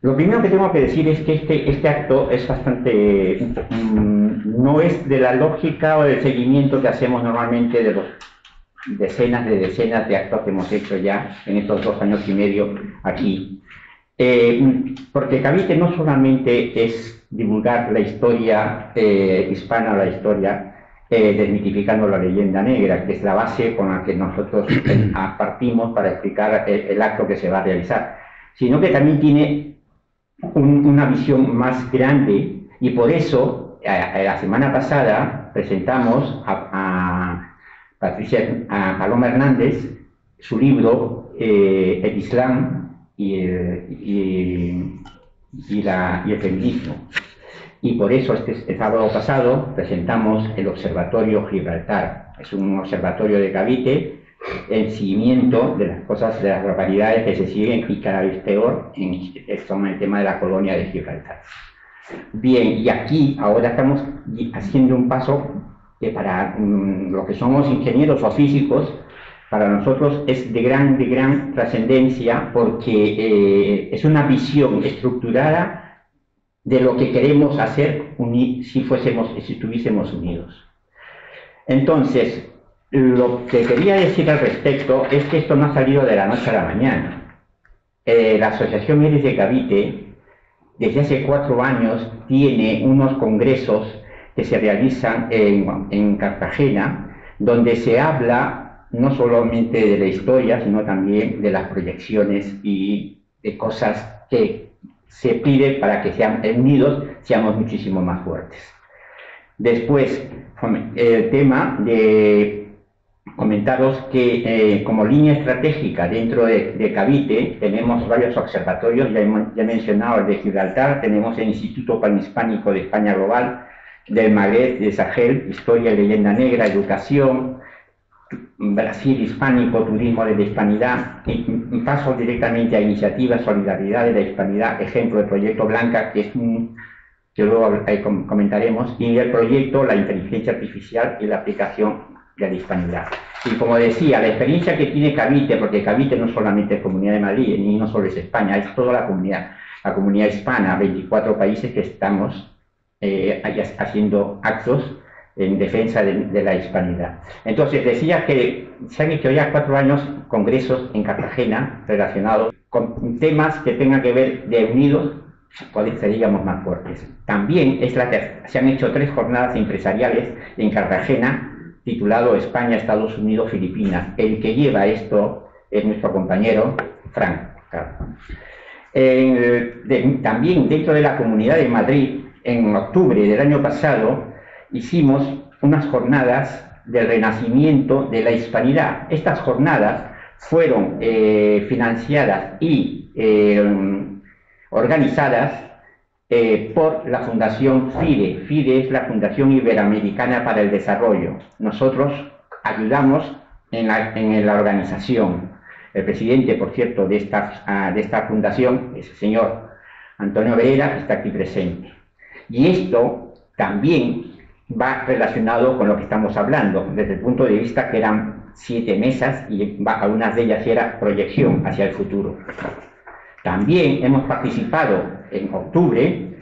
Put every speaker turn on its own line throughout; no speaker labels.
Lo primero que tengo que decir es que este acto es bastante, no es de la lógica o del seguimiento que hacemos normalmente de los decenas de actos que hemos hecho ya en estos 2 años y medio aquí. Porque Cavite no solamente es divulgar la historia hispana, la historia desmitificando la leyenda negra, que es la base con la que nosotros partimos para explicar el acto que se va a realizar, sino que también tiene una visión más grande y por eso la semana pasada presentamos a Paloma Hernández su libro El Islam y el feminismo. Y por eso el sábado pasado presentamos el Observatorio Gibraltar. Es un observatorio de Cavite en seguimiento de las cosas, de las barbaridades que se siguen y cada vez peor en el tema de la colonia de Gibraltar. Bien, y aquí ahora estamos haciendo un paso que para los que somos ingenieros o físicos, para nosotros es de gran trascendencia porque es una visión estructurada de lo que queremos hacer si estuviésemos unidos. Entonces, lo que quería decir al respecto es que esto no ha salido de la noche a la mañana. La Asociación Eres de Cavite, desde hace 4 años, tiene unos congresos que se realizan en Cartagena, donde se habla no solamente de la historia, sino también de las proyecciones y de cosas que se pide para que unidos seamos muchísimo más fuertes. Después, el tema de comentaros que como línea estratégica dentro de Cavite tenemos varios observatorios, ya he mencionado el de Gibraltar, tenemos el Instituto Panhispánico de España Global, del Magreb, de Sahel, Historia y Leyenda Negra, Educación, Brasil Hispánico, Turismo de la Hispanidad, y paso directamente a Iniciativa Solidaridad de la Hispanidad, ejemplo del Proyecto Blanca, que es que luego comentaremos, y el proyecto La Inteligencia Artificial y la Aplicación de la Hispanidad. Y como decía, la experiencia que tiene Cavite, porque Cavite no solamente es Comunidad de Madrid, ni no solo es España, es toda la comunidad hispana, 24 países que estamos haciendo actos en defensa de la hispanidad. Entonces, decía que se han hecho ya 4 años congresos en Cartagena relacionados con temas que tengan que ver de unidos, seríamos más fuertes. También se han hecho 3 jornadas empresariales en Cartagena, titulado España, Estados Unidos, Filipinas. El que lleva esto es nuestro compañero Frank. También dentro de la Comunidad de Madrid, en octubre del año pasado, hicimos unas jornadas del renacimiento de la hispanidad. Estas jornadas fueron financiadas y organizadas por la Fundación FIDE. FIDE es la Fundación Iberoamericana para el Desarrollo. Nosotros ayudamos en la organización. El presidente, por cierto, de esta fundación es el señor Antonio Vera, que está aquí presente. Y esto también va relacionado con lo que estamos hablando, desde el punto de vista que eran 7 mesas y algunas de ellas era proyección hacia el futuro. También hemos participado en octubre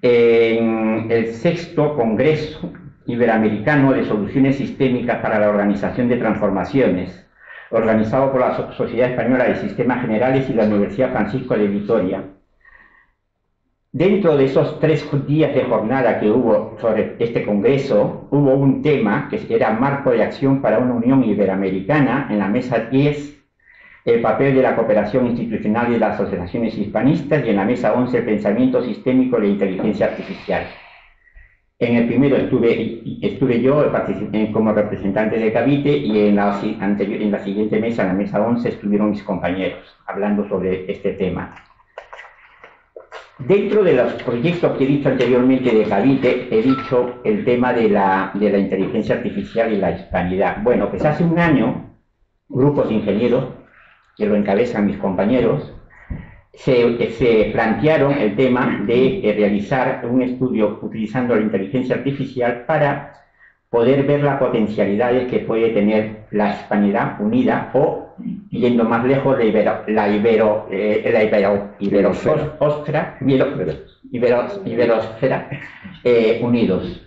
en el 6º Congreso Iberoamericano de Soluciones Sistémicas para la Organización de Transformaciones, organizado por la Sociedad Española de Sistemas Generales y la Universidad Francisco de Vitoria. Dentro de esos 3 días de jornada que hubo sobre este congreso, hubo un tema que era Marco de Acción para una Unión Iberoamericana, en la mesa 10, el papel de la cooperación institucional y de las asociaciones hispanistas, y en la mesa 11, el pensamiento sistémico de la inteligencia artificial. En el primero estuve yo como representante de Cavite, y en la siguiente mesa, en la mesa 11, estuvieron mis compañeros hablando sobre este tema. Dentro de los proyectos que he dicho anteriormente de Cavite, he dicho el tema de la inteligencia artificial y la hispanidad. Bueno, pues hace un año, grupos de ingenieros, que lo encabezan mis compañeros, se plantearon el tema de realizar un estudio utilizando la inteligencia artificial para poder ver las potencialidades que puede tener la hispanidad unida o yendo más lejos, iberosfera, unidos.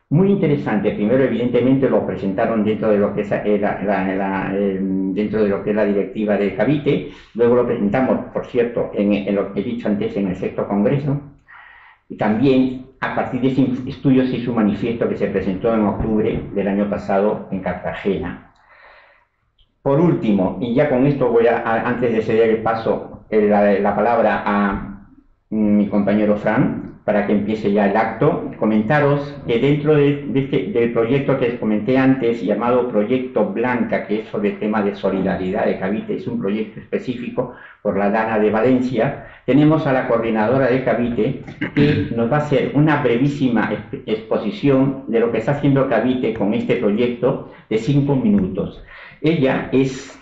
Muy interesante. Primero, evidentemente, lo presentaron dentro de lo que es dentro de lo que es la directiva de Cavite. Luego lo presentamos, por cierto, en lo que he dicho antes, en el sexto congreso. Y también, a partir de ese estudio, se hizo un manifiesto que se presentó en octubre del año pasado en Cartagena. Por último, y ya con esto voy antes de ceder el paso, la palabra a mi compañero Fran, para que empiece ya el acto, comentaros que dentro del proyecto que les comenté antes, llamado Proyecto Blanca, que es sobre el tema de solidaridad de Cavite, es un proyecto específico por la Dana de Valencia, tenemos a la coordinadora de Cavite, que nos va a hacer una brevísima exposición de lo que está haciendo Cavite con este proyecto de 5 minutos. Ella es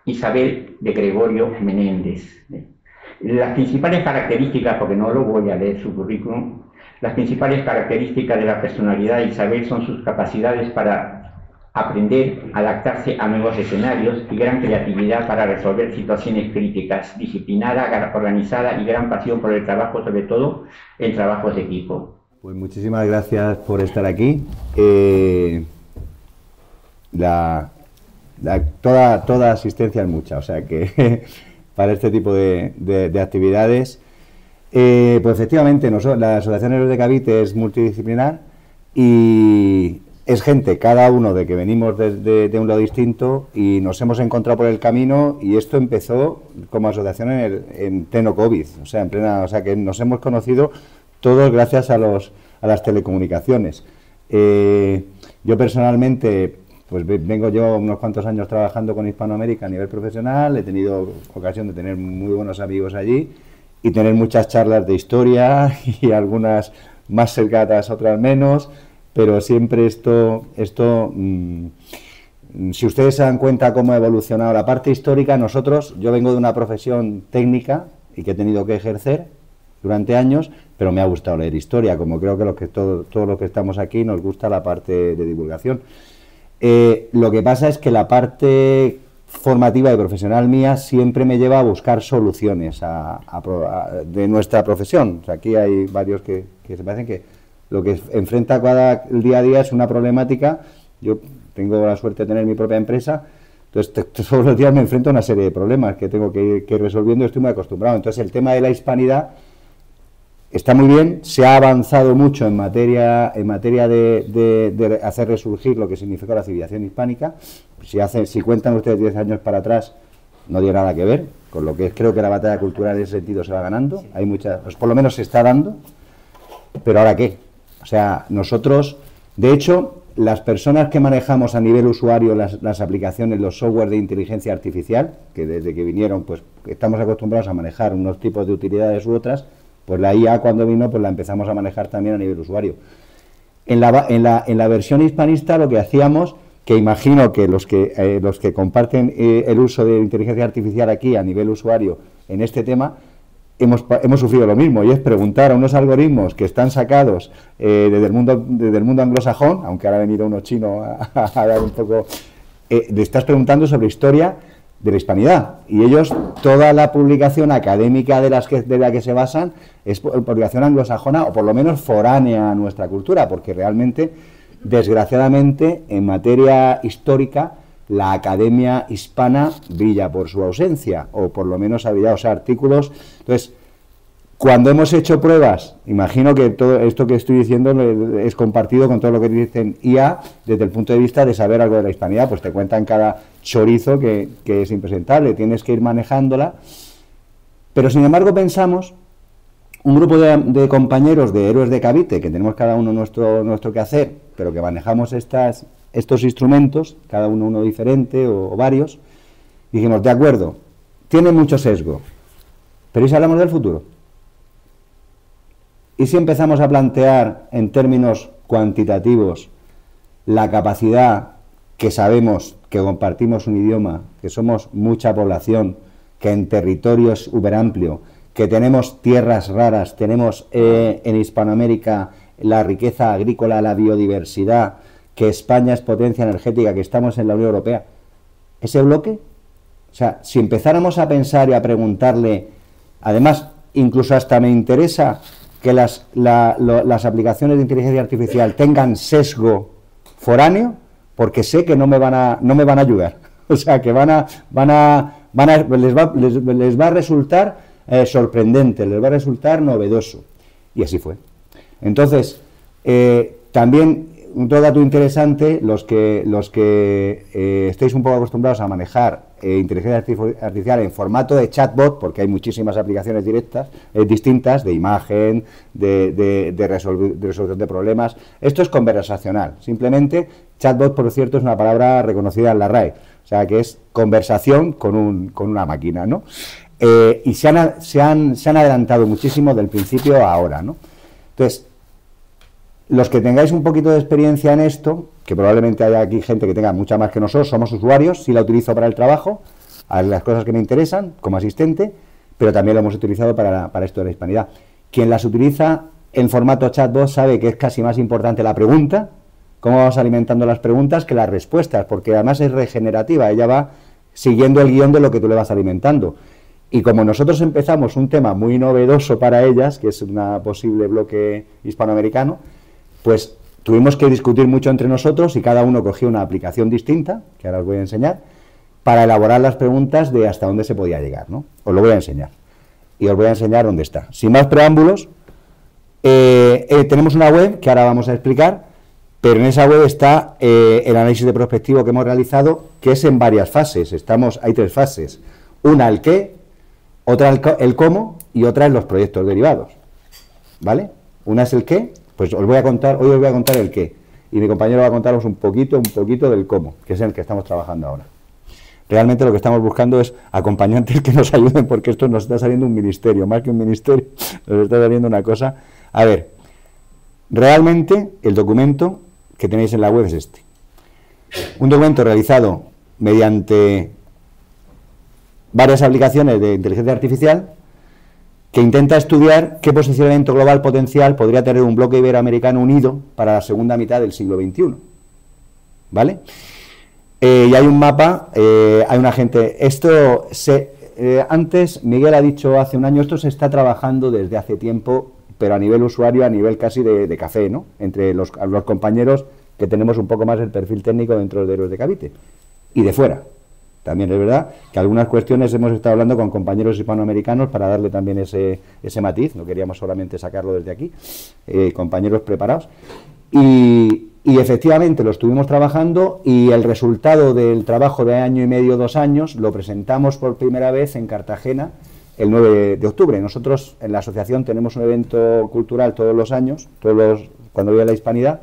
Isabel de Gregorio Menéndez. Las principales características, porque no lo voy a leer su currículum, las principales características de la personalidad de Isabel son sus capacidades para aprender, adaptarse a nuevos escenarios y gran creatividad para resolver situaciones críticas, disciplinada, organizada y gran pasión por el trabajo, sobre todo en trabajos de equipo.
Pues muchísimas gracias por estar aquí. Toda asistencia es mucha, o sea que para este tipo de actividades. Pues efectivamente, la Asociación Héroes de Cavite es multidisciplinar y es gente, cada uno de que venimos de un lado distinto, y nos hemos encontrado por el camino, y esto empezó como asociación en pleno COVID, o sea, que nos hemos conocido todos gracias a las telecomunicaciones. Yo personalmente pues llevo unos cuantos años trabajando con Hispanoamérica a nivel profesional, he tenido ocasión de tener muy buenos amigos allí y tener muchas charlas de historia, y algunas más cercanas, otras menos, pero siempre esto si ustedes se dan cuenta cómo ha evolucionado la parte histórica, yo vengo de una profesión técnica y que he tenido que ejercer durante años, pero me ha gustado leer historia, como creo que todos los que estamos aquí nos gusta la parte de divulgación. Lo que pasa es que la parte formativa y profesional mía siempre me lleva a buscar soluciones de nuestra profesión. O sea, aquí hay varios que se parecen que lo que enfrenta el día a día es una problemática. Yo tengo la suerte de tener mi propia empresa, entonces todos los días me enfrento a una serie de problemas que tengo que ir resolviendo, estoy muy acostumbrado. Entonces el tema de la hispanidad está muy bien, se ha avanzado mucho en materia de hacer resurgir lo que significó la civilización hispánica. Si cuentan ustedes 10 años para atrás, no tiene nada que ver, con lo que creo que la batalla cultural en ese sentido se va ganando, hay muchas, pues por lo menos se está dando, pero ¿ahora qué? O sea, nosotros, de hecho, las personas que manejamos a nivel usuario las aplicaciones, los software de inteligencia artificial, que desde que vinieron, pues estamos acostumbrados a manejar unos tipos de utilidades u otras, pues la IA cuando vino, pues la empezamos a manejar también a nivel usuario. En la versión hispanista lo que hacíamos, que imagino que los que comparten el uso de inteligencia artificial aquí a nivel usuario en este tema, hemos sufrido lo mismo, y es preguntar a unos algoritmos que están sacados desde el mundo anglosajón, aunque ahora ha venido uno chino a dar un poco, le estás preguntando sobre historia de la hispanidad, y ellos, toda la publicación académica de la que se basan es publicación anglosajona, o por lo menos foránea a nuestra cultura, porque realmente, desgraciadamente, en materia histórica, la academia hispana brilla por su ausencia, o por lo menos ha brillado, o sea, artículos. Entonces, cuando hemos hecho pruebas, imagino que todo esto que estoy diciendo es compartido con todo lo que dicen IA, desde el punto de vista de saber algo de la hispanidad, pues te cuentan cada chorizo que es impresentable, tienes que ir manejándola. Pero sin embargo pensamos, un grupo de compañeros de héroes de Cavite, que tenemos cada uno nuestro quehacer, pero que manejamos estos instrumentos, cada uno diferente o varios, dijimos, de acuerdo, tiene mucho sesgo, pero ¿y si hablamos del futuro? ¿Y si empezamos a plantear en términos cuantitativos la capacidad que sabemos que compartimos un idioma, que somos mucha población, que en territorio es amplio, que tenemos tierras raras, tenemos en Hispanoamérica la riqueza agrícola, la biodiversidad, que España es potencia energética, que estamos en la Unión Europea? ese bloque, o sea, si empezáramos a pensar y a preguntarle, además, incluso hasta me interesa que las aplicaciones de inteligencia artificial tengan sesgo foráneo, porque sé que no me van a ayudar. O sea, que les va a resultar sorprendente, les va a resultar novedoso. Y así fue. Entonces, también otro dato interesante, los que estéis un poco acostumbrados a manejar inteligencia artificial en formato de chatbot, porque hay muchísimas aplicaciones distintas, de imagen, de resolución de problemas. Esto es conversacional. Simplemente, chatbot, por cierto, es una palabra reconocida en la RAE. O sea, que es conversación con una máquina, ¿no? Y se han adelantado muchísimo del principio a ahora, ¿no? Entonces, los que tengáis un poquito de experiencia en esto, que probablemente haya aquí gente que tenga mucha más que nosotros, somos usuarios, sí la utilizo para el trabajo, a las cosas que me interesan, como asistente, pero también lo hemos utilizado para esto de la hispanidad. Quien las utiliza en formato chatbot sabe que es casi más importante la pregunta, cómo vamos alimentando las preguntas, que las respuestas, porque además es regenerativa, ella va siguiendo el guión de lo que tú le vas alimentando. Y como nosotros empezamos un tema muy novedoso para ellas, que es un posible bloque hispanoamericano, pues tuvimos que discutir mucho entre nosotros y cada uno cogió una aplicación distinta, que ahora os voy a enseñar, para elaborar las preguntas de hasta dónde se podía llegar, ¿no? Os lo voy a enseñar. Y os voy a enseñar dónde está. Sin más preámbulos, tenemos una web que ahora vamos a explicar, pero en esa web está el análisis de prospectivo que hemos realizado, que es en varias fases. Hay 3 fases. Una, el qué, otra, el cómo, y otra, en los proyectos derivados. ¿Vale? Una es el qué. Pues hoy os voy a contar el qué, y mi compañero va a contaros un poquito del cómo, que es en el que estamos trabajando ahora. Realmente lo que estamos buscando es acompañantes que nos ayuden, porque esto nos está saliendo un ministerio, más que un ministerio, nos está saliendo una cosa. A ver, realmente el documento que tenéis en la web es este. Un documento realizado mediante varias aplicaciones de inteligencia artificial, que intenta estudiar qué posicionamiento global potencial podría tener un bloque iberoamericano unido para la segunda mitad del siglo XXI. ¿Vale? Y hay un mapa, hay una gente... antes, Miguel ha dicho hace un año, esto se está trabajando desde hace tiempo, pero a nivel usuario, a nivel casi de café, ¿no? Entre los compañeros que tenemos un poco más el perfil técnico dentro de Héroes de Cavite. Y de fuera. También es verdad que algunas cuestiones hemos estado hablando con compañeros hispanoamericanos para darle también ese matiz, no queríamos solamente sacarlo desde aquí, compañeros preparados, y efectivamente lo estuvimos trabajando, y el resultado del trabajo de año y medio, 2 años, lo presentamos por primera vez en Cartagena el 9 de octubre. Nosotros en la asociación tenemos un evento cultural todos los años, cuando viene la hispanidad,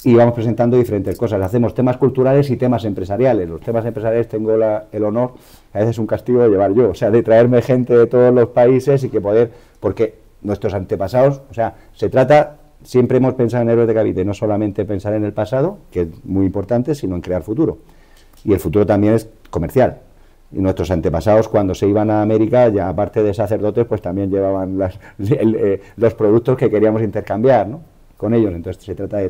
y vamos presentando diferentes cosas. Hacemos temas culturales y temas empresariales. Los temas empresariales tengo el honor, a veces es un castigo, de llevar yo, o sea, de traerme gente de todos los países y que poder, porque nuestros antepasados, o sea, se trata, siempre hemos pensado en Héroes de Cavite, no solamente pensar en el pasado, que es muy importante, sino en crear futuro. Y el futuro también es comercial. Y nuestros antepasados, cuando se iban a América, ya aparte de sacerdotes, pues también llevaban los productos que queríamos intercambiar, ¿no?, con ellos. Entonces se trata de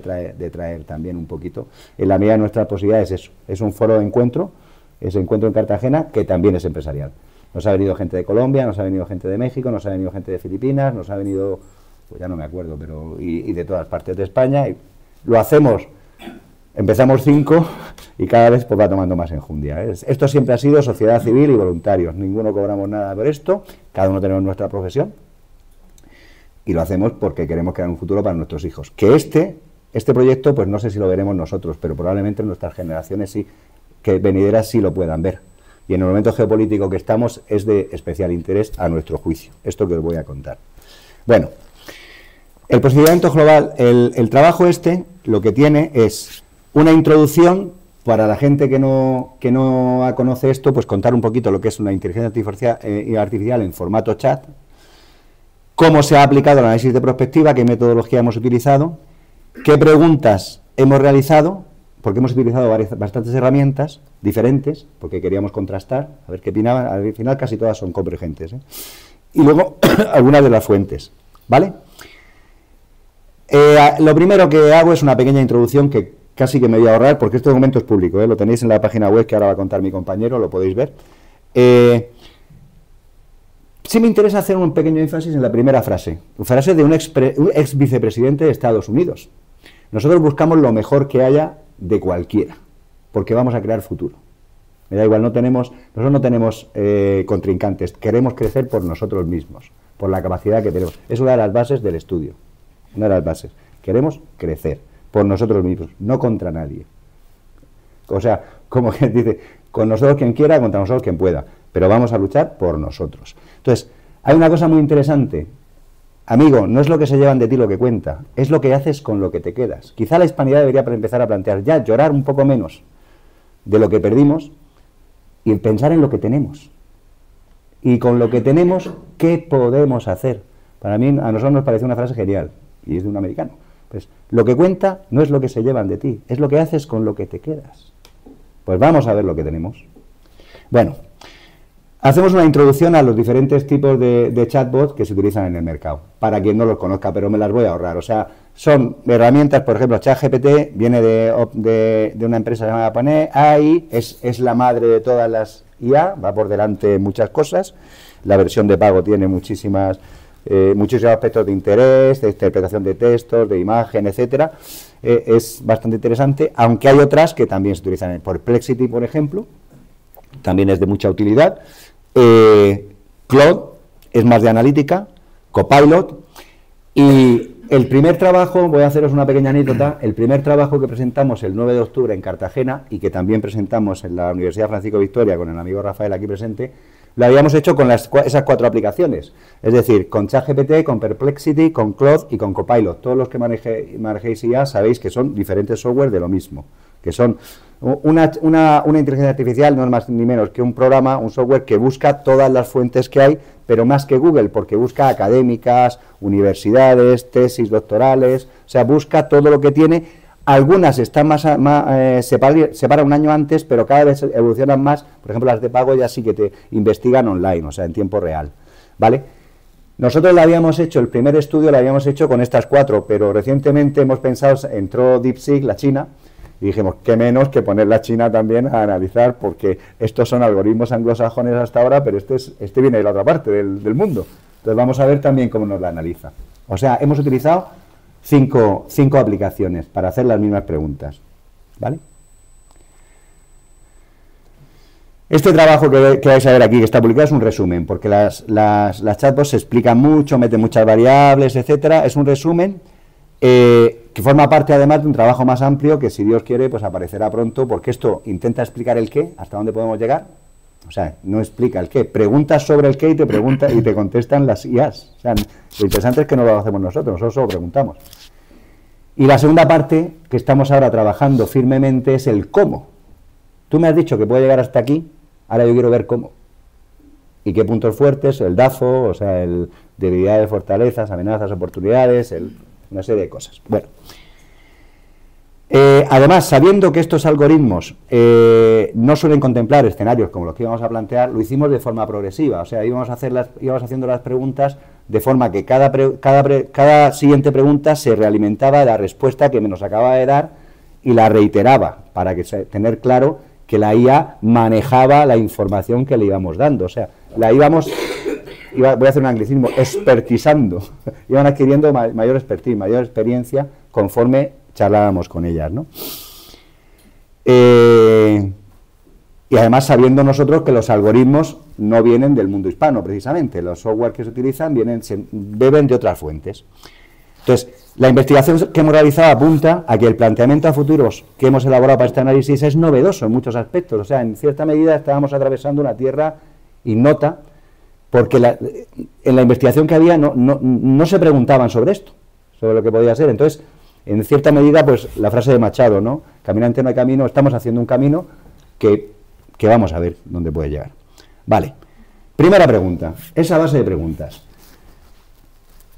traer también un poquito, en la medida de nuestras posibilidades, eso. Es un foro de encuentro, ese encuentro en Cartagena, que también es empresarial. Nos ha venido gente de Colombia, nos ha venido gente de México, nos ha venido gente de Filipinas, nos ha venido, pues ya no me acuerdo, pero y de todas partes de España. Y lo hacemos, empezamos 5 y cada vez pues va tomando más enjundia. Esto siempre ha sido sociedad civil y voluntarios, ninguno cobramos nada por esto, cada uno tenemos nuestra profesión. Y lo hacemos porque queremos crear un futuro para nuestros hijos. Que este proyecto, pues no sé si lo veremos nosotros, pero probablemente nuestras generaciones sí, que venideras sí lo puedan ver. Y en el momento geopolítico que estamos es de especial interés a nuestro juicio. Esto que os voy a contar. Bueno, el posicionamiento global, el trabajo lo que tiene es una introducción para la gente que no conoce esto, pues contar un poquito lo que es una inteligencia artificial en formato chat, cómo se ha aplicado el análisis de prospectiva, qué metodología hemos utilizado, qué preguntas hemos realizado, porque hemos utilizado bastantes herramientas diferentes, porque queríamos contrastar, a ver qué opinaban. Al final casi todas son convergentes, ¿eh? Y luego algunas de las fuentes, ¿vale? Lo primero que hago es una pequeña introducción que casi que me voy a ahorrar, porque este documento es público, lo tenéis en la página web que ahora va a contar mi compañero, lo podéis ver. Sí me interesa hacer un pequeño énfasis en la primera frase de un ex vicepresidente de Estados Unidos. Nosotros buscamos lo mejor que haya de cualquiera, porque vamos a crear futuro. Me da igual, nosotros no tenemos contrincantes, queremos crecer por nosotros mismos, por la capacidad que tenemos. Es una de las bases del estudio, una de las bases. Queremos crecer por nosotros mismos, no contra nadie. O sea, como que dice, con nosotros quien quiera, contra nosotros quien pueda, pero vamos a luchar por nosotros. Entonces, hay una cosa muy interesante. Amigo, no es lo que se llevan de ti lo que cuenta, es lo que haces con lo que te quedas. Quizá la hispanidad debería empezar a plantear ya, llorar un poco menos de lo que perdimos y pensar en lo que tenemos. Y con lo que tenemos, ¿qué podemos hacer? Para mí, a nosotros nos parece una frase genial, y es de un americano. Pues, lo que cuenta no es lo que se llevan de ti, es lo que haces con lo que te quedas. Pues vamos a ver lo que tenemos. Bueno, hacemos una introducción a los diferentes tipos de chatbots que se utilizan en el mercado, para quien no los conozca, pero me las voy a ahorrar. O sea, son herramientas, por ejemplo, ChatGPT viene de una empresa llamada OpenAI, es la madre de todas las IA, va por delante muchas cosas. La versión de pago tiene muchísimos aspectos de interés, de interpretación de textos, de imagen, etcétera. Es bastante interesante, aunque hay otras que también se utilizan. Perplexity, por ejemplo, también es de mucha utilidad. Claude es más de analítica, Copilot, y el primer trabajo, voy a haceros una pequeña anécdota, el primer trabajo que presentamos el 9 de octubre en Cartagena y que también presentamos en la Universidad Francisco Victoria con el amigo Rafael aquí presente, lo habíamos hecho con esas 4 aplicaciones, es decir, con ChatGPT, con Perplexity, con Claude y con Copilot. Todos los que manejéis IA sabéis que son diferentes software de lo mismo, que son una inteligencia artificial no es más ni menos que un programa, un software que busca todas las fuentes que hay, pero más que Google, porque busca académicas, universidades, tesis doctorales, o sea, busca todo lo que tiene. Algunas están separa un año antes, pero cada vez evolucionan más. Por ejemplo, las de pago ya sí que te investigan online, o sea, en tiempo real, ¿vale? Nosotros le habíamos hecho, el primer estudio lo habíamos hecho con estas 4, pero recientemente hemos pensado, entró DeepSeek, la China, y dijimos, qué menos que poner la China también a analizar, porque estos son algoritmos anglosajones hasta ahora, pero este viene de la otra parte del mundo. Entonces vamos a ver también cómo nos la analiza. O sea, hemos utilizado 5 aplicaciones para hacer las mismas preguntas, ¿vale? Este trabajo que vais a ver aquí, que está publicado, es un resumen, porque las chatbots se explican mucho, meten muchas variables, etcétera. Es un resumen que forma parte además de un trabajo más amplio que, si Dios quiere, pues aparecerá pronto, porque esto intenta explicar el qué, hasta dónde podemos llegar. O sea, no explica el qué, preguntas sobre el qué y te contestan las IAs. O sea, lo interesante es que no lo hacemos nosotros solo preguntamos. Y la segunda parte, que estamos ahora trabajando firmemente, es el cómo. Tú me has dicho que puede llegar hasta aquí, ahora yo quiero ver cómo. Y qué puntos fuertes, el DAFO, o sea, el debilidades, fortalezas, amenazas, oportunidades, una serie de cosas. Bueno. Además, sabiendo que estos algoritmos no suelen contemplar escenarios como los que íbamos a plantear, lo hicimos de forma progresiva. O sea, íbamos haciendo las preguntas de forma que cada siguiente pregunta se realimentaba de la respuesta que nos acababa de dar y la reiteraba, para tener claro que la IA manejaba la información que le íbamos dando. O sea, voy a hacer un anglicismo, expertizando. Iban adquiriendo mayor expertise, mayor experiencia conforme charlábamos con ellas, ¿no? Y además sabiendo nosotros que los algoritmos no vienen del mundo hispano, precisamente. Los software que se utilizan beben de otras fuentes. Entonces, la investigación que hemos realizado apunta a que el planteamiento a futuros que hemos elaborado para este análisis es novedoso en muchos aspectos. O sea, en cierta medida estábamos atravesando una tierra ignota, porque en la investigación que había no se preguntaban sobre esto, sobre lo que podía ser. Entonces, en cierta medida, pues la frase de Machado, ¿no? Caminante no hay camino, estamos haciendo un camino que vamos a ver dónde puede llegar. Vale, primera pregunta, esa base de preguntas.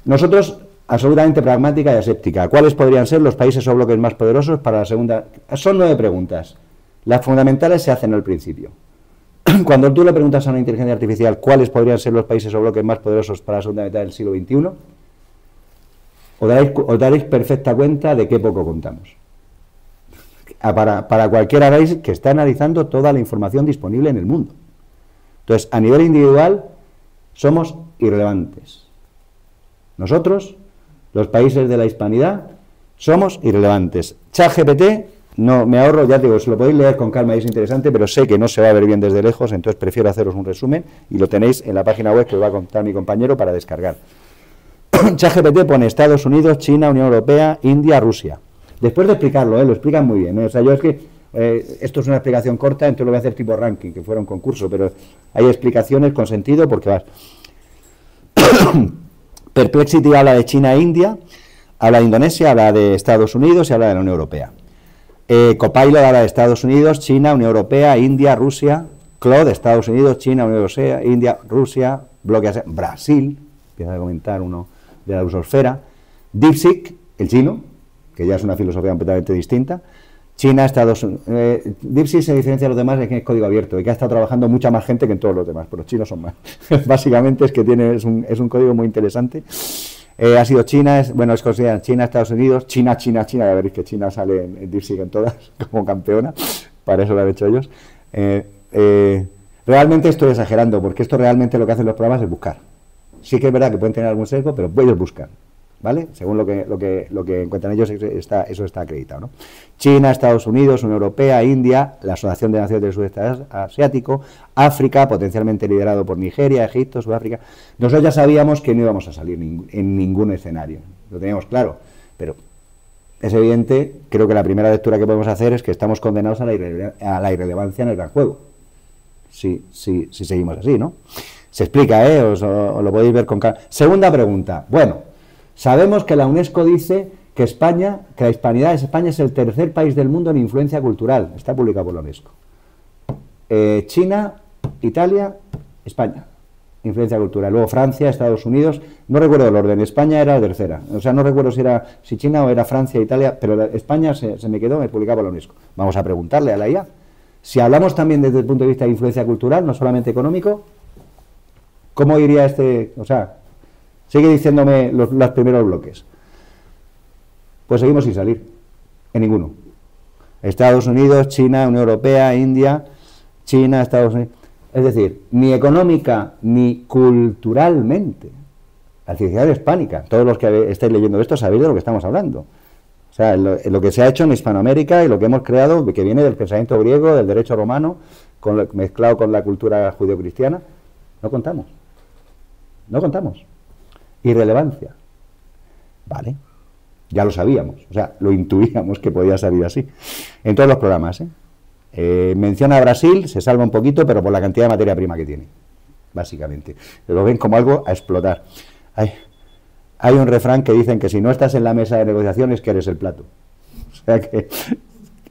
Nosotros, absolutamente pragmática y aséptica, ¿cuáles podrían ser los países o bloques más poderosos para la segunda? Son 9 preguntas. Las fundamentales se hacen al principio. Cuando tú le preguntas a una inteligencia artificial cuáles podrían ser los países o bloques más poderosos para la segunda mitad del siglo XXI, os daréis perfecta cuenta de qué poco contamos. para cualquier análisis que está analizando toda la información disponible en el mundo. Entonces, a nivel individual, somos irrelevantes. Nosotros, los países de la hispanidad, somos irrelevantes. ChatGPT, no me ahorro, ya digo, se lo podéis leer con calma y es interesante, pero sé que no se va a ver bien desde lejos, entonces prefiero haceros un resumen y lo tenéis en la página web que os va a contar mi compañero para descargar. ChatGPT pone Estados Unidos, China, Unión Europea, India, Rusia. Después de explicarlo, lo explican muy bien, O sea, yo es que esto es una explicación corta, entonces lo voy a hacer tipo ranking, que fuera un concurso, pero hay explicaciones con sentido porque vas. Perplexity habla de China e India, habla de Indonesia, habla de Estados Unidos y habla de la Unión Europea. Copilot habla de Estados Unidos, China, Unión Europea, India, Rusia. Claude, Estados Unidos, China, Unión Europea, India, Rusia, bloque Asia, Brasil, empieza a comentar uno de la rusosfera. DeepSeek, el chino, que ya es una filosofía completamente distinta. China, Estados Unidos. DeepSeek se diferencia de los demás de que es código abierto y que ha estado trabajando mucha más gente que en todos los demás, pero los chinos son más. Básicamente es que es un código muy interesante. Ha sido China, es considerada China, Estados Unidos, China, ya veréis que China sale en DeepSeek en todas, como campeona, para eso lo han hecho ellos. Realmente estoy exagerando, porque esto realmente lo que hacen los programas es buscar. Sí que es verdad que pueden tener algún sesgo, pero ellos buscan, ¿vale? Según lo que encuentran ellos, eso está acreditado, ¿no? China, Estados Unidos, Unión Europea, India, la Asociación de Naciones del Sudeste Asiático, África, potencialmente liderado por Nigeria, Egipto, Sudáfrica. Nosotros ya sabíamos que no íbamos a salir en ningún escenario, lo teníamos claro, pero es evidente, creo que la primera lectura que podemos hacer es que estamos condenados a la irrelevancia en el gran juego, si seguimos así, ¿no? Se explica, os lo podéis ver con calma. Segunda pregunta, bueno, sabemos que la UNESCO dice que la hispanidad de España es el tercer país del mundo en influencia cultural. Está publicado por la UNESCO. China, Italia, España. Influencia cultural. Luego Francia, Estados Unidos. No recuerdo el orden. España era la tercera. O sea, no recuerdo si China o era Francia, Italia, pero España se me quedó, me publicado por la UNESCO. Vamos a preguntarle a la IA. Si hablamos también desde el punto de vista de influencia cultural, no solamente económico, ¿cómo iría o sea, sigue diciéndome los primeros bloques? Pues seguimos sin salir, en ninguno. Estados Unidos, China, Unión Europea, India, China, Estados Unidos. Es decir, ni económica ni culturalmente. La civilización hispánica, todos los que estáis leyendo esto sabéis de lo que estamos hablando. O sea, lo que se ha hecho en Hispanoamérica y lo que hemos creado, que viene del pensamiento griego, del derecho romano, mezclado con la cultura judeocristiana, no contamos. No contamos. Irrelevancia. Vale. Ya lo sabíamos, o sea, lo intuíamos que podía salir así. En todos los programas, menciona a Brasil, se salva un poquito, pero por la cantidad de materia prima que tiene, básicamente. Lo ven como algo a explotar. Hay un refrán que dicen que si no estás en la mesa de negociación es que eres el plato. O sea que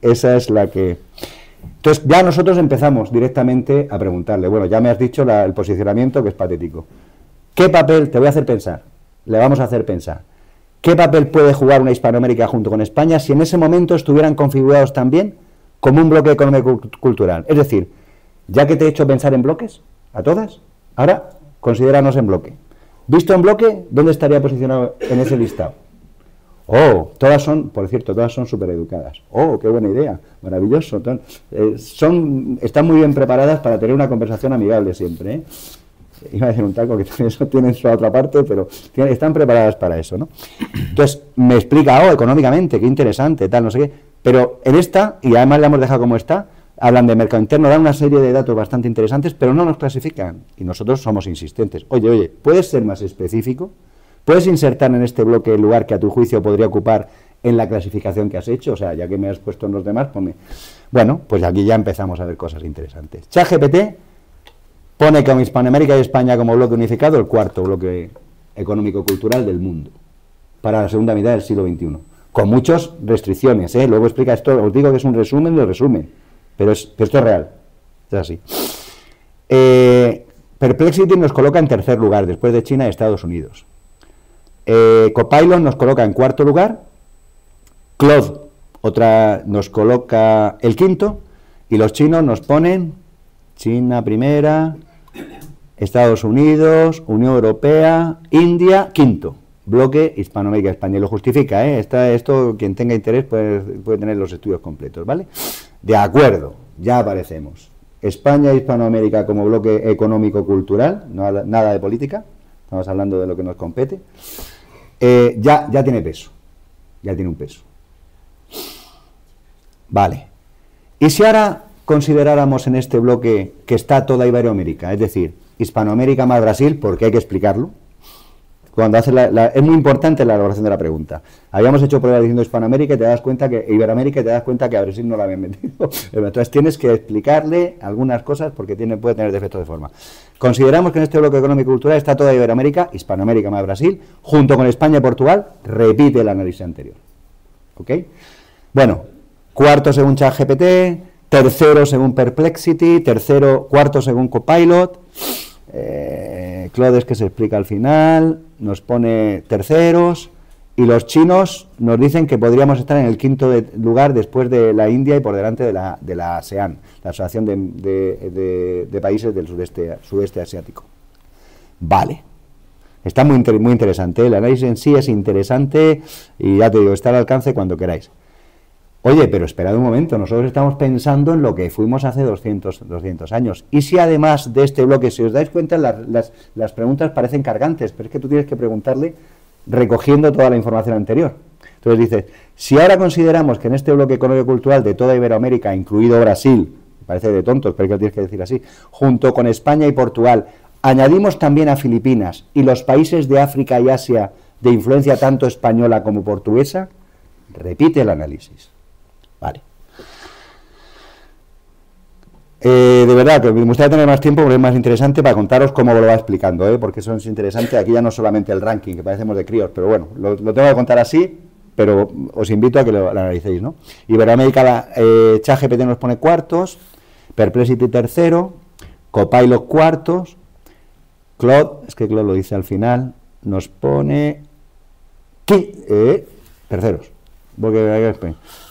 esa es la que... Entonces ya nosotros empezamos directamente a preguntarle, bueno, ya me has dicho el posicionamiento que es patético. ¿Qué papel te voy a hacer pensar? Le vamos a hacer pensar. ¿Qué papel puede jugar una Hispanoamérica junto con España si en ese momento estuvieran configurados también como un bloque económico-cultural? Es decir, ya que te he hecho pensar en bloques, a todas, ahora considéranos en bloque. Visto en bloque, ¿dónde estaría posicionado en ese listado? Oh, todas son, por cierto, todas son súper educadas. Oh, qué buena idea, maravilloso. Están muy bien preparadas para tener una conversación amigable siempre, ¿eh? Iba a decir un taco que eso tienen su otra parte, pero están preparadas para eso, ¿no? Entonces, me explica, económicamente, qué interesante, tal, no sé qué, pero en esta, y además la hemos dejado como está, hablan de mercado interno, dan una serie de datos bastante interesantes, pero no nos clasifican, y nosotros somos insistentes. Oye, ¿puedes ser más específico? ¿Puedes insertar en este bloque el lugar que a tu juicio podría ocupar en la clasificación que has hecho? O sea, ya que me has puesto en los demás, ponme... Bueno, pues aquí ya empezamos a ver cosas interesantes. ChatGPT pone como Hispanoamérica y España como bloque unificado el cuarto bloque económico-cultural del mundo para la segunda mitad del siglo XXI, con muchas restricciones, ¿eh? Luego explica esto, os digo que es un resumen de resumen, pero esto es real, es así. Perplexity nos coloca en tercer lugar, después de China y Estados Unidos. Copilot nos coloca en cuarto lugar, Claude nos coloca el quinto, y los chinos nos ponen China primera, Estados Unidos, Unión Europea, India, quinto. bloque Hispanoamérica-España. Y lo justifica, ¿eh? Esto, quien tenga interés puede tener los estudios completos, ¿vale? De acuerdo, ya aparecemos. España e Hispanoamérica como bloque económico-cultural, nada de política, estamos hablando de lo que nos compete. Ya tiene peso, ya tiene un peso. Vale. ¿Y si ahora consideráramos en este bloque que está toda Iberoamérica, es decir, Hispanoamérica más Brasil, porque hay que explicarlo? Cuando haces es muy importante la elaboración de la pregunta. Habíamos hecho pruebas diciendo Hispanoamérica y te das cuenta que Iberoamérica y te das cuenta que a Brasil no la habían metido. Entonces tienes que explicarle algunas cosas porque puede tener defectos de forma. Consideramos que en este bloque económico y cultural está toda Iberoamérica, Hispanoamérica más Brasil, junto con España y Portugal. Repite el análisis anterior. ¿Ok? Bueno, cuarto según ChatGPT, tercero según Perplexity, cuarto según Copilot. Claude es que se explica al final, nos pone terceros, y los chinos nos dicen que podríamos estar en el quinto lugar después de la India y por delante de la ASEAN, la Asociación de Países del Sudeste Asiático. Vale, está muy interesante, el análisis en sí es interesante y ya te digo, está al alcance cuando queráis. Oye, pero esperad un momento, nosotros estamos pensando en lo que fuimos hace 200 años. Y si además de este bloque, si os dais cuenta, las preguntas parecen cargantes, pero es que tú tienes que preguntarle recogiendo toda la información anterior. Entonces dices, si ahora consideramos que en este bloque económico-cultural de toda Iberoamérica, incluido Brasil, me parece de tontos, pero es que lo tienes que decir así, junto con España y Portugal, añadimos también a Filipinas y los países de África y Asia de influencia tanto española como portuguesa, repite el análisis. Vale. De verdad, que me gustaría tener más tiempo porque es más interesante para contaros cómo lo va explicando, porque eso es interesante. Aquí ya no solamente el ranking, que parecemos de críos, pero bueno, lo tengo que contar así, pero os invito a que lo analicéis, ¿no? Iberoamérica, ChatGPT nos pone cuartos, Perplexity tercero, Copilot cuartos, Claude, es que Claude lo dice al final, nos pone terceros.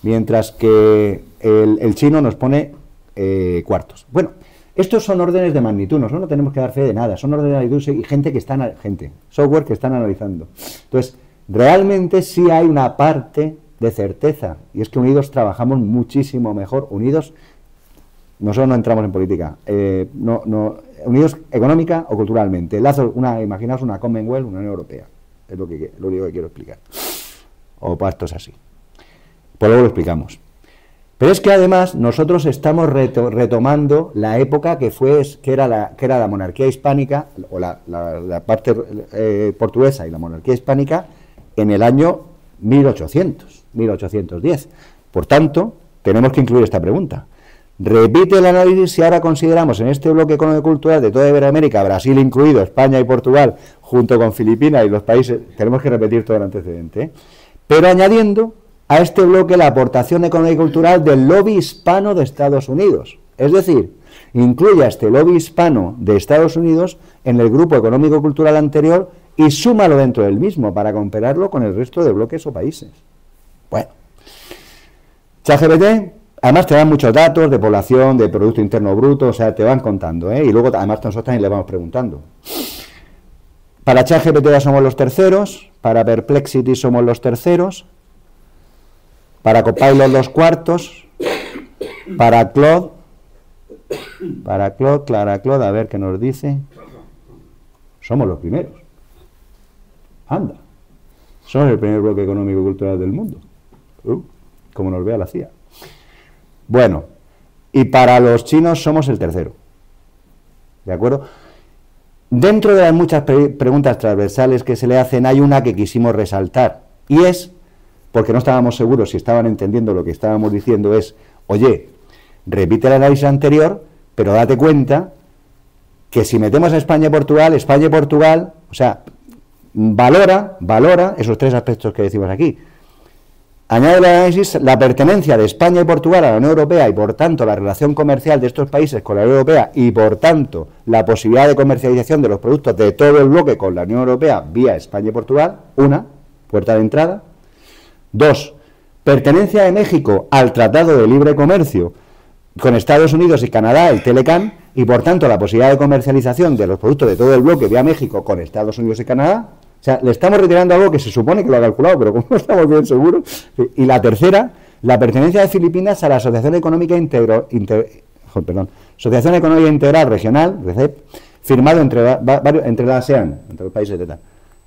Mientras que el chino nos pone cuartos. Bueno, estos son órdenes de magnitud, nosotros no tenemos que dar fe de nada, son órdenes de magnitud y software que están analizando. Entonces, realmente sí hay una parte de certeza, y es que unidos trabajamos muchísimo mejor, unidos, nosotros no entramos en política, unidos económica o culturalmente, imaginaos una Commonwealth, una Unión Europea, es lo único que quiero explicar, o pactos así. Pues luego lo explicamos. Pero es que además nosotros estamos retomando la época que era la monarquía hispánica, o la parte portuguesa y la monarquía hispánica, en el año 1810. Por tanto, tenemos que incluir esta pregunta. Repite el análisis si ahora consideramos en este bloque económico-cultural de toda Iberoamérica, Brasil incluido, España y Portugal, junto con Filipinas y los países, tenemos que repetir todo el antecedente, pero añadiendo a este bloque la aportación económica y cultural del lobby hispano de Estados Unidos. Es decir, incluye a este lobby hispano de Estados Unidos en el grupo económico-cultural anterior y súmalo dentro del mismo para compararlo con el resto de bloques o países. Bueno, ChatGPT, además te dan muchos datos de población, de Producto Interno Bruto, o sea, te van contando, y luego además nosotros también le vamos preguntando. Para ChatGPT ya somos los terceros, para Perplexity somos los terceros, para Copilot los cuartos, para Claude, a ver qué nos dice, somos los primeros. Anda, somos el primer bloque económico y cultural del mundo, como nos vea la CIA. Bueno, y para los chinos somos el tercero, ¿de acuerdo? Dentro de las muchas preguntas transversales que se le hacen, hay una que quisimos resaltar, y es, porque no estábamos seguros si estaban entendiendo lo que estábamos diciendo, es, oye, repite el análisis anterior, pero date cuenta que si metemos a España y Portugal, o sea, valora esos tres aspectos que decimos aquí. Añade el análisis la pertenencia de España y Portugal a la Unión Europea y, por tanto, la relación comercial de estos países con la Unión Europea y, por tanto, la posibilidad de comercialización de los productos de todo el bloque con la Unión Europea vía España y Portugal, una, puerta de entrada. 2. Pertenencia de México al Tratado de Libre Comercio con Estados Unidos y Canadá, el Telecan, y por tanto la posibilidad de comercialización de los productos de todo el bloque vía México con Estados Unidos y Canadá. O sea, le estamos retirando algo que se supone que lo ha calculado, pero como no estamos bien seguros. Y la tercera, la pertenencia de Filipinas a la Asociación Económica Asociación Económica Integral Regional, RCEP, firmado entre la ASEAN, entre los países de tal.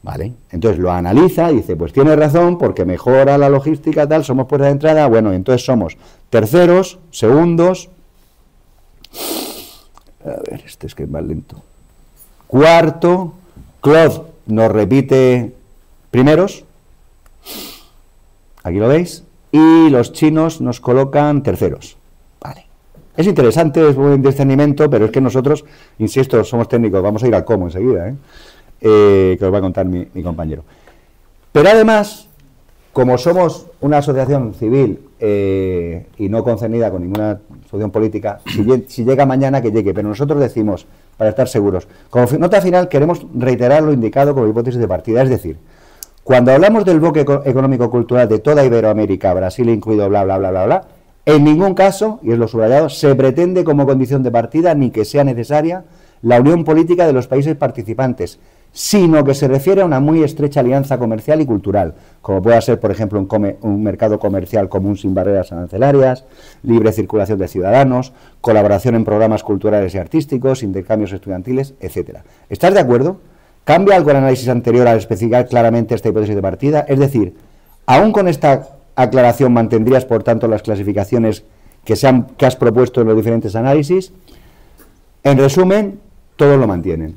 Vale, entonces lo analiza y dice, pues tiene razón, porque mejora la logística, tal, somos puerta de entrada, bueno, entonces somos terceros, segundos, a ver, este es que es más lento, cuarto, Claude nos repite primeros, aquí lo veis, y los chinos nos colocan terceros. Vale. Es interesante, es buen discernimiento, pero es que nosotros, insisto, somos técnicos, vamos a ir al cómo enseguida, que os va a contar mi compañero. Pero además, como somos una asociación civil y no concernida con ninguna asociación política, si llega mañana que llegue, pero nosotros decimos, para estar seguros, como nota final queremos reiterar lo indicado como hipótesis de partida, es decir, cuando hablamos del bloque económico-cultural de toda Iberoamérica, Brasil incluido, bla, bla, bla, bla, bla, en ningún caso, y es lo subrayado, se pretende como condición de partida ni que sea necesaria la unión política de los países participantes, sino que se refiere a una muy estrecha alianza comercial y cultural, como pueda ser, por ejemplo, un mercado comercial común sin barreras arancelarias, libre circulación de ciudadanos, colaboración en programas culturales y artísticos, intercambios estudiantiles, etcétera. ¿Estás de acuerdo? ¿Cambia algo el análisis anterior al especificar claramente esta hipótesis de partida? Es decir, aún con esta aclaración mantendrías, por tanto, las clasificaciones que has propuesto en los diferentes análisis. En resumen, todos lo mantienen.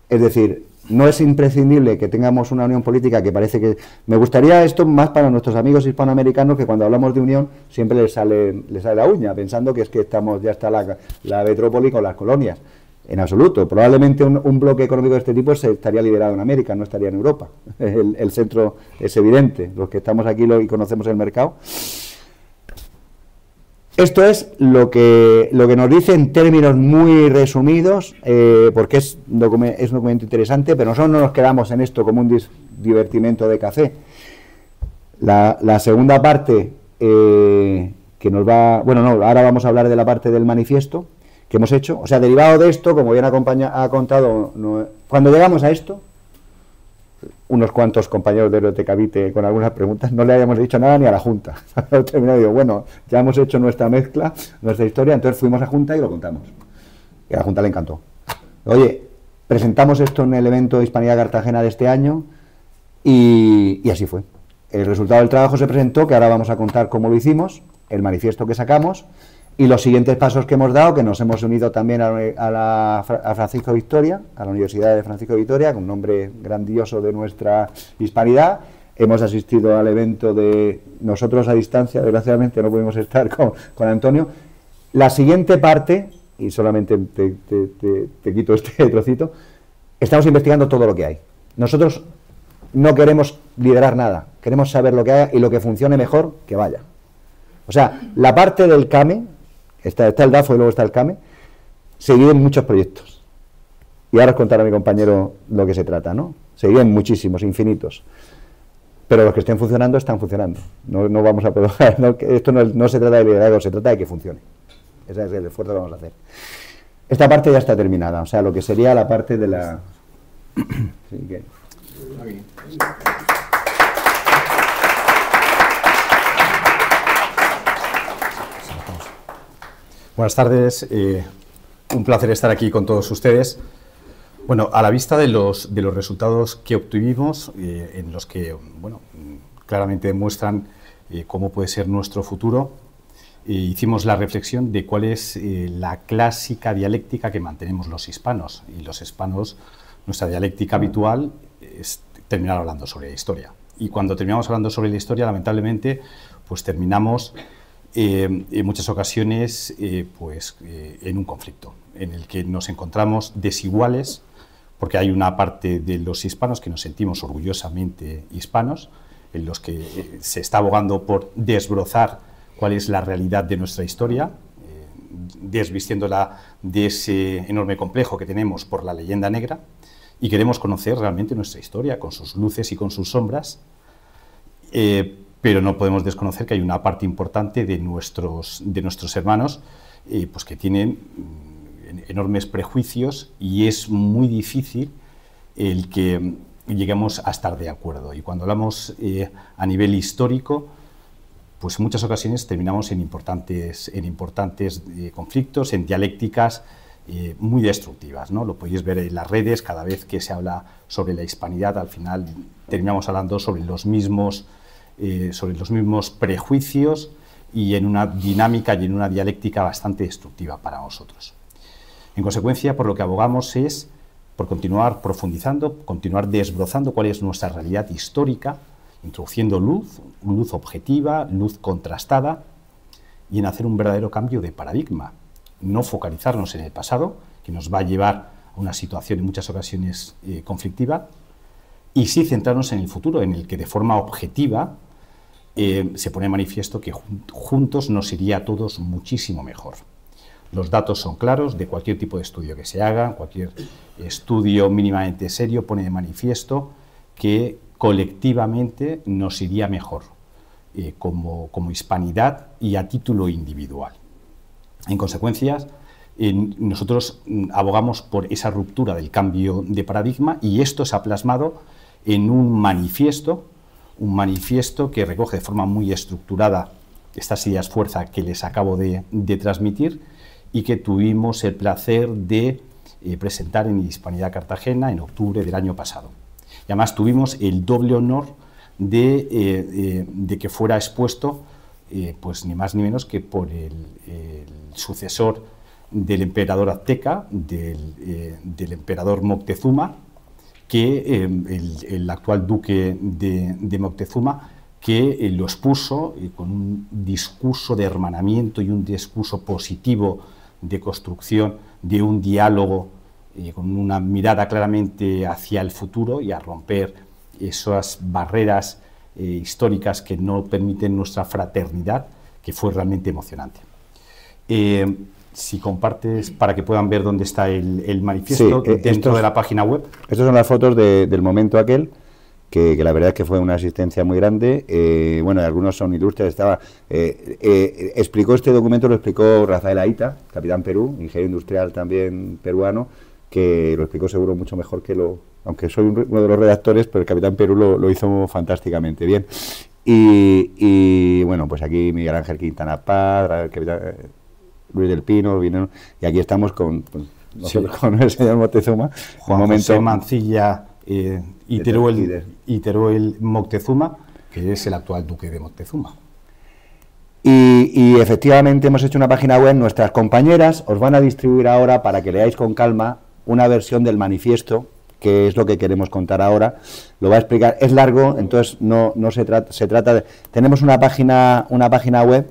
Es decir, no es imprescindible que tengamos una unión política que parece que... Me gustaría esto más para nuestros amigos hispanoamericanos, que cuando hablamos de unión siempre les sale la uña, pensando que es que ya está la metrópoli con las colonias. En absoluto. Probablemente un bloque económico de este tipo estaría liderado en América, no estaría en Europa. El centro es evidente. Los que estamos aquí y conocemos el mercado. Esto es lo que nos dice en términos muy resumidos, porque es un documento interesante, pero nosotros no nos quedamos en esto como un divertimento de café. La segunda parte que nos va... Bueno, no, ahora vamos a hablar de la parte del manifiesto que hemos hecho. O sea, derivado de esto, como bien ha contado, cuando llegamos a esto, unos cuantos compañeros de Eurotecavite con algunas preguntas, no le habíamos dicho nada ni a la Junta. Terminado y digo, bueno, ya hemos hecho nuestra mezcla, nuestra historia, entonces fuimos a Junta y lo contamos. Y a la Junta le encantó. Oye, presentamos esto en el evento Hispanidad Cartagena de este año y así fue. El resultado del trabajo se presentó, que ahora vamos a contar cómo lo hicimos, el manifiesto que sacamos y los siguientes pasos que hemos dado, que nos hemos unido también a Francisco Victoria, a la Universidad de Francisco Victoria, con un nombre grandioso de nuestra hispanidad. Hemos asistido al evento de nosotros a distancia, desgraciadamente no pudimos estar con Antonio. La siguiente parte, y solamente te quito este trocito, estamos investigando todo lo que hay. Nosotros no queremos liderar nada, queremos saber lo que haya y lo que funcione mejor, que vaya. O sea, la parte del CAME, está el DAFO y luego está el CAME, se divide en muchos proyectos. Y ahora os contará mi compañero lo que se trata, ¿no? Se dividen muchísimos, infinitos. Pero los que estén funcionando, están funcionando. No vamos a poder... esto no se trata de liderazgo, se trata de que funcione. Ese es el esfuerzo que vamos a hacer. Esta parte ya está terminada, o sea, lo que sería la parte de la... Sí, que...
Buenas tardes, un placer estar aquí con todos ustedes. Bueno, a la vista de los resultados que obtuvimos, en los que, bueno, claramente demuestran cómo puede ser nuestro futuro, hicimos la reflexión de cuál es la clásica dialéctica que mantenemos los hispanos. Y los hispanos, nuestra dialéctica habitual es terminar hablando sobre la historia. Y cuando terminamos hablando sobre la historia, lamentablemente, pues terminamos en muchas ocasiones en un conflicto en el que nos encontramos desiguales, porque hay una parte de los hispanos que nos sentimos orgullosamente hispanos, en los que se está abogando por desbrozar cuál es la realidad de nuestra historia, desvistiéndola de ese enorme complejo que tenemos por la leyenda negra, y queremos conocer realmente nuestra historia, con sus luces y con sus sombras, pero no podemos desconocer que hay una parte importante de nuestros hermanos pues que tienen enormes prejuicios, y es muy difícil el que lleguemos a estar de acuerdo. Y cuando hablamos a nivel histórico, pues en muchas ocasiones terminamos en importantes conflictos, en dialécticas muy destructivas, ¿no? Lo podéis ver en las redes, cada vez que se habla sobre la hispanidad, al final terminamos hablando sobre los mismos prejuicios y en una dinámica y en una dialéctica bastante destructiva para nosotros. En consecuencia, por lo que abogamos es por continuar profundizando, continuar desbrozando cuál es nuestra realidad histórica, introduciendo luz objetiva, luz contrastada, y en hacer un verdadero cambio de paradigma. No focalizarnos en el pasado, que nos va a llevar a una situación en muchas ocasiones conflictiva, y sí centrarnos en el futuro, en el que de forma objetiva se pone de manifiesto que juntos nos iría a todos muchísimo mejor. Los datos son claros, de cualquier tipo de estudio que se haga, cualquier estudio mínimamente serio pone de manifiesto que colectivamente nos iría mejor como hispanidad y a título individual. En consecuencia, nosotros abogamos por esa ruptura del cambio de paradigma, y esto se ha plasmado en un manifiesto que recoge de forma muy estructurada estas ideas fuerza que les acabo de transmitir, y que tuvimos el placer de presentar en Hispanidad Cartagena en octubre del año pasado. Y además tuvimos el doble honor de que fuera expuesto pues ni más ni menos que por el sucesor del emperador azteca, del emperador Moctezuma, que el actual duque de Moctezuma, que lo expuso con un discurso de hermanamiento y un discurso positivo de construcción de un diálogo con una mirada claramente hacia el futuro y a romper esas barreras históricas que no permiten nuestra fraternidad, que fue realmente emocionante. Si compartes para que puedan ver dónde está el manifiesto, sí, dentro de la página web.
Estas son las fotos del momento aquel, que la verdad es que fue una asistencia muy grande. Bueno, algunos son ilustres. Explicó este documento, lo explicó Rafael Aita, capitán Perú, ingeniero industrial también peruano, que lo explicó seguro mucho mejor que aunque soy uno de los redactores, pero el capitán Perú lo hizo fantásticamente bien. Y bueno, pues aquí Miguel Ángel Quintana Paz, el capitán Luis del Pino, y aquí estamos con el señor Moctezuma.
Juan José Mancilla y Teruel Moctezuma, que es el actual duque de Moctezuma.
Y efectivamente hemos hecho una página web. Nuestras compañeras os van a distribuir ahora, para que leáis con calma, una versión del manifiesto, que es lo que queremos contar ahora. Lo va a explicar, es largo, entonces no se trata de... Tenemos una página web.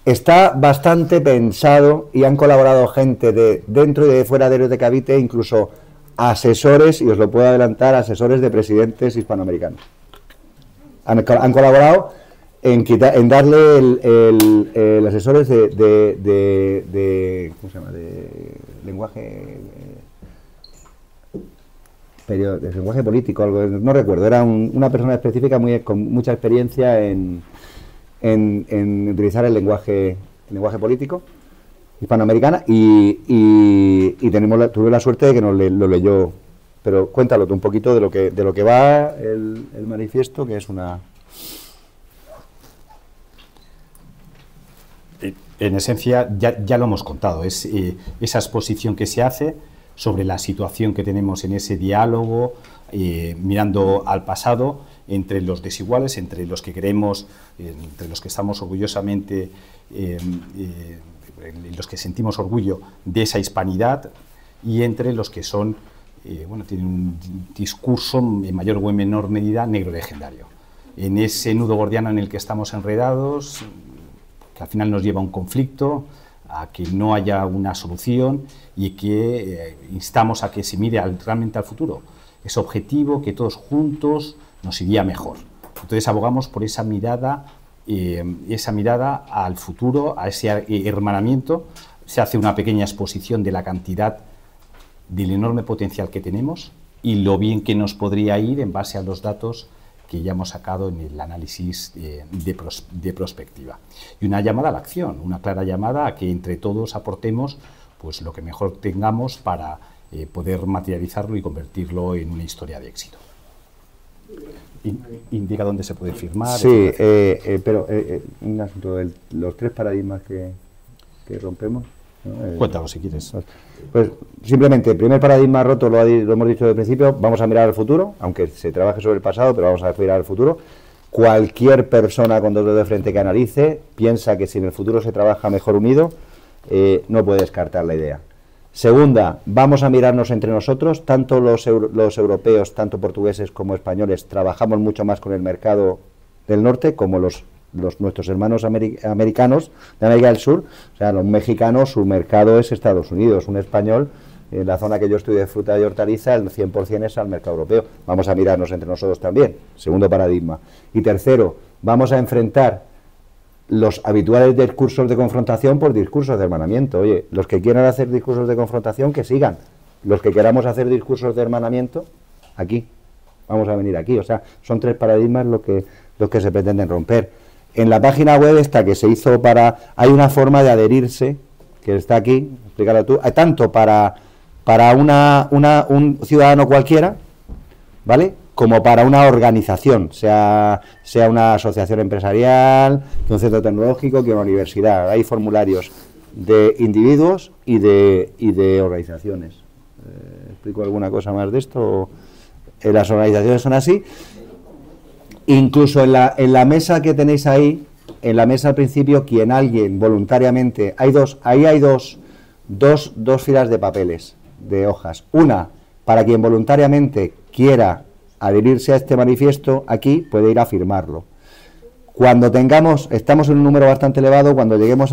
Está bastante pensado y han colaborado gente de dentro y de fuera de Héroes de Cavite, incluso asesores, y os lo puedo adelantar, asesores de presidentes hispanoamericanos. Han colaborado en darle el asesores de ¿cómo se llama? De lenguaje de lenguaje político, algo, no recuerdo, era una persona específica con mucha experiencia en utilizar el lenguaje político hispanoamericana, y tuve la suerte de que lo leyó. Pero cuéntalo tú un poquito de lo que va el manifiesto, que es una...
En esencia, ya lo hemos contado, es esa exposición que se hace sobre la situación que tenemos en ese diálogo, mirando al pasado, entre los desiguales, entre los que queremos, entre los que estamos orgullosamente, los que sentimos orgullo de esa hispanidad, y entre los que son, tienen un discurso en mayor o en menor medida negro legendario. En ese nudo gordiano en el que estamos enredados, que al final nos lleva a un conflicto, a que no haya una solución, y que instamos a que se mire realmente al futuro. Es objetivo que todos juntos nos iría mejor. Entonces abogamos por esa mirada al futuro, a ese hermanamiento. Se hace una pequeña exposición de la cantidad, del enorme potencial que tenemos y lo bien que nos podría ir en base a los datos que ya hemos sacado en el análisis de prospectiva. Y una llamada a la acción, una clara llamada a que entre todos aportemos pues lo que mejor tengamos para poder materializarlo y convertirlo en una historia de éxito. ¿Indica dónde se puede firmar?
Sí, pero un asunto, los 3 paradigmas que rompemos. ¿No?
Cuéntalo si quieres.
Pues simplemente, el primer paradigma roto, lo hemos dicho desde el principio, vamos a mirar al futuro, aunque se trabaje sobre el pasado, pero vamos a mirar al futuro. Cualquier persona con 2 dedos de frente que analice piensa que si en el futuro se trabaja mejor unido, no puede descartar la idea. Segunda, vamos a mirarnos entre nosotros, tanto los europeos, tanto portugueses como españoles, trabajamos mucho más con el mercado del norte, como nuestros hermanos americanos de América del Sur. O sea, los mexicanos, su mercado es Estados Unidos, un español, en la zona que yo estudio de fruta y hortaliza, el 100% es al mercado europeo. Vamos a mirarnos entre nosotros también, segundo paradigma. Y tercero, vamos a enfrentar los habituales discursos de confrontación por discursos de hermanamiento. Oye, los que quieran hacer discursos de confrontación, que sigan. Los que queramos hacer discursos de hermanamiento, aquí. Vamos a venir aquí. O sea, son 3 paradigmas los que se pretenden romper. En la página web esta que se hizo hay una forma de adherirse, que está aquí, explícalo tú, tanto para un ciudadano cualquiera, ¿vale?, como para una organización, sea una asociación empresarial, que un centro tecnológico, que una universidad. Hay formularios de individuos y de organizaciones. ¿Explico alguna cosa más de esto? Las organizaciones son así. Incluso en la mesa que tenéis ahí, en la mesa al principio, alguien voluntariamente, hay dos filas de papeles, de hojas. Una, para quien voluntariamente quiera adherirse a este manifiesto, aquí puede ir a firmarlo. Cuando estamos en un número bastante elevado, cuando lleguemos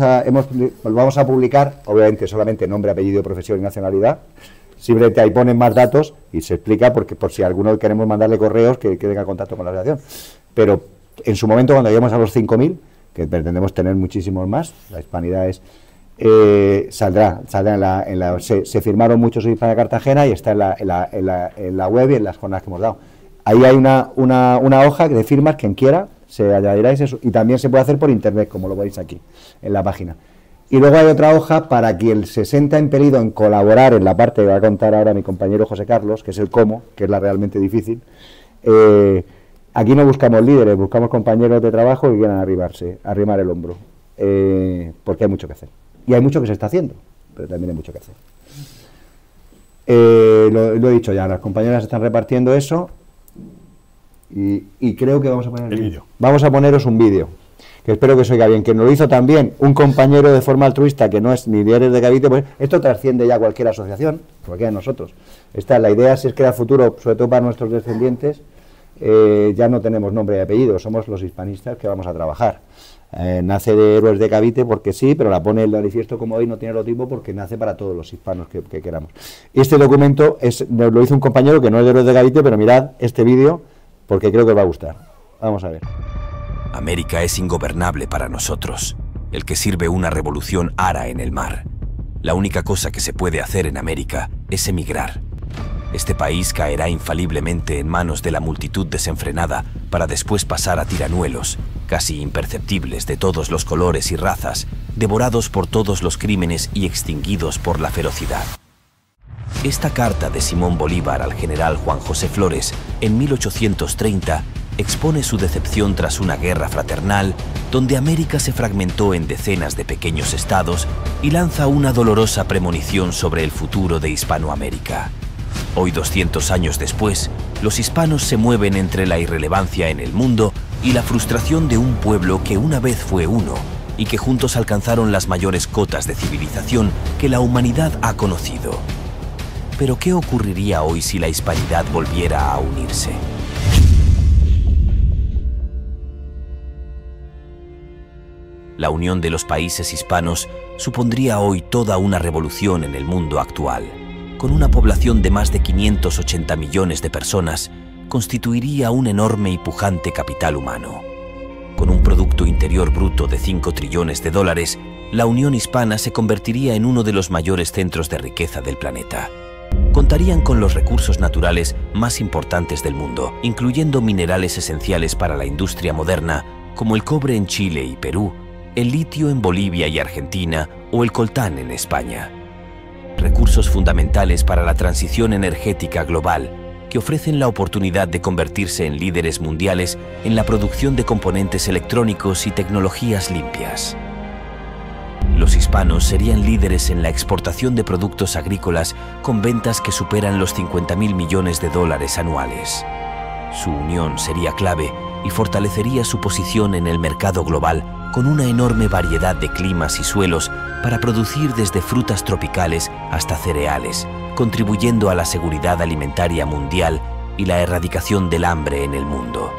vamos a publicar, obviamente solamente nombre, apellido, profesión y nacionalidad. Simplemente ahí ponen más datos y se explica, porque por si alguno queremos mandarle correos, que tenga contacto con la asociación. Pero en su momento, cuando lleguemos a los 5.000, que pretendemos tener muchísimos más, la hispanidad es, saldrá se firmaron muchos en Hispania Cartagena y está en la web y en las jornadas que hemos dado. Ahí hay una hoja de firmas, quien quiera, se añadirá eso, y también se puede hacer por internet, como lo veis aquí, en la página. Y luego hay otra hoja para quien se sienta impelido en colaborar en la parte que va a contar ahora mi compañero José Carlos, que es el cómo, que es la realmente difícil. Aquí no buscamos líderes, buscamos compañeros de trabajo que quieran arrimar el hombro, porque hay mucho que hacer. Y hay mucho que se está haciendo, pero también hay mucho que hacer. Lo he dicho ya, las compañeras están repartiendo eso y creo que vamos a poner
el vídeo.
Vamos a poneros un vídeo, que espero que se oiga bien, que nos lo hizo también un compañero de forma altruista que no es ni líder de Gavite. Pues esto trasciende ya cualquier asociación, cualquiera de nosotros. La idea, si es que a futuro, sobre todo para nuestros descendientes, ya no tenemos nombre y apellido, somos los hispanistas que vamos a trabajar. Nace de Héroes de Gavite porque sí, pero la pone el manifiesto como hoy, no tiene logotipo porque nace para todos los hispanos que queramos. Este documento nos lo hizo un compañero que no es de Héroes de Gavite, pero mirad este vídeo porque creo que os va a gustar. Vamos a ver.
América es ingobernable para nosotros. El que sirve una revolución ara en el mar. La única cosa que se puede hacer en América es emigrar. Este país caerá infaliblemente en manos de la multitud desenfrenada para después pasar a tiranuelos, casi imperceptibles de todos los colores y razas, devorados por todos los crímenes y extinguidos por la ferocidad. Esta carta de Simón Bolívar al general Juan José Flores en 1830 expone su decepción tras una guerra fraternal donde América se fragmentó en decenas de pequeños estados y lanza una dolorosa premonición sobre el futuro de Hispanoamérica. Hoy, 200 años después, los hispanos se mueven entre la irrelevancia en el mundo y la frustración de un pueblo que una vez fue uno y que juntos alcanzaron las mayores cotas de civilización que la humanidad ha conocido. Pero ¿qué ocurriría hoy si la hispanidad volviera a unirse? La unión de los países hispanos supondría hoy toda una revolución en el mundo actual. Con una población de más de 580 millones de personas, constituiría un enorme y pujante capital humano. Con un Producto Interior Bruto de 5 trillones de dólares, la Unión Hispana se convertiría en uno de los mayores centros de riqueza del planeta. Contarían con los recursos naturales más importantes del mundo, incluyendo minerales esenciales para la industria moderna, como el cobre en Chile y Perú, el litio en Bolivia y Argentina o el coltán en España. recursos fundamentales para la transición energética global, que ofrecen la oportunidad de convertirse en líderes mundiales en la producción de componentes electrónicos y tecnologías limpias. Los hispanos serían líderes en la exportación de productos agrícolas con ventas que superan los 50.000 millones de dólares anuales. Su unión sería clave y fortalecería su posición en el mercado global con una enorme variedad de climas y suelos para producir desde frutas tropicales hasta cereales, contribuyendo a la seguridad alimentaria mundial y la erradicación del hambre en el mundo.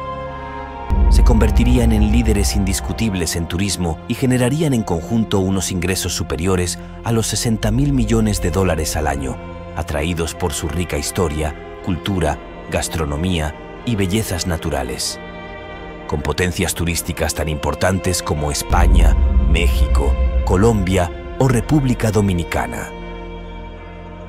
Se convertirían en líderes indiscutibles en turismo y generarían en conjunto unos ingresos superiores a los 60.000 millones de dólares al año, atraídos por su rica historia, cultura, gastronomía y bellezas naturales. Con potencias turísticas tan importantes como España, México, Colombia o República Dominicana.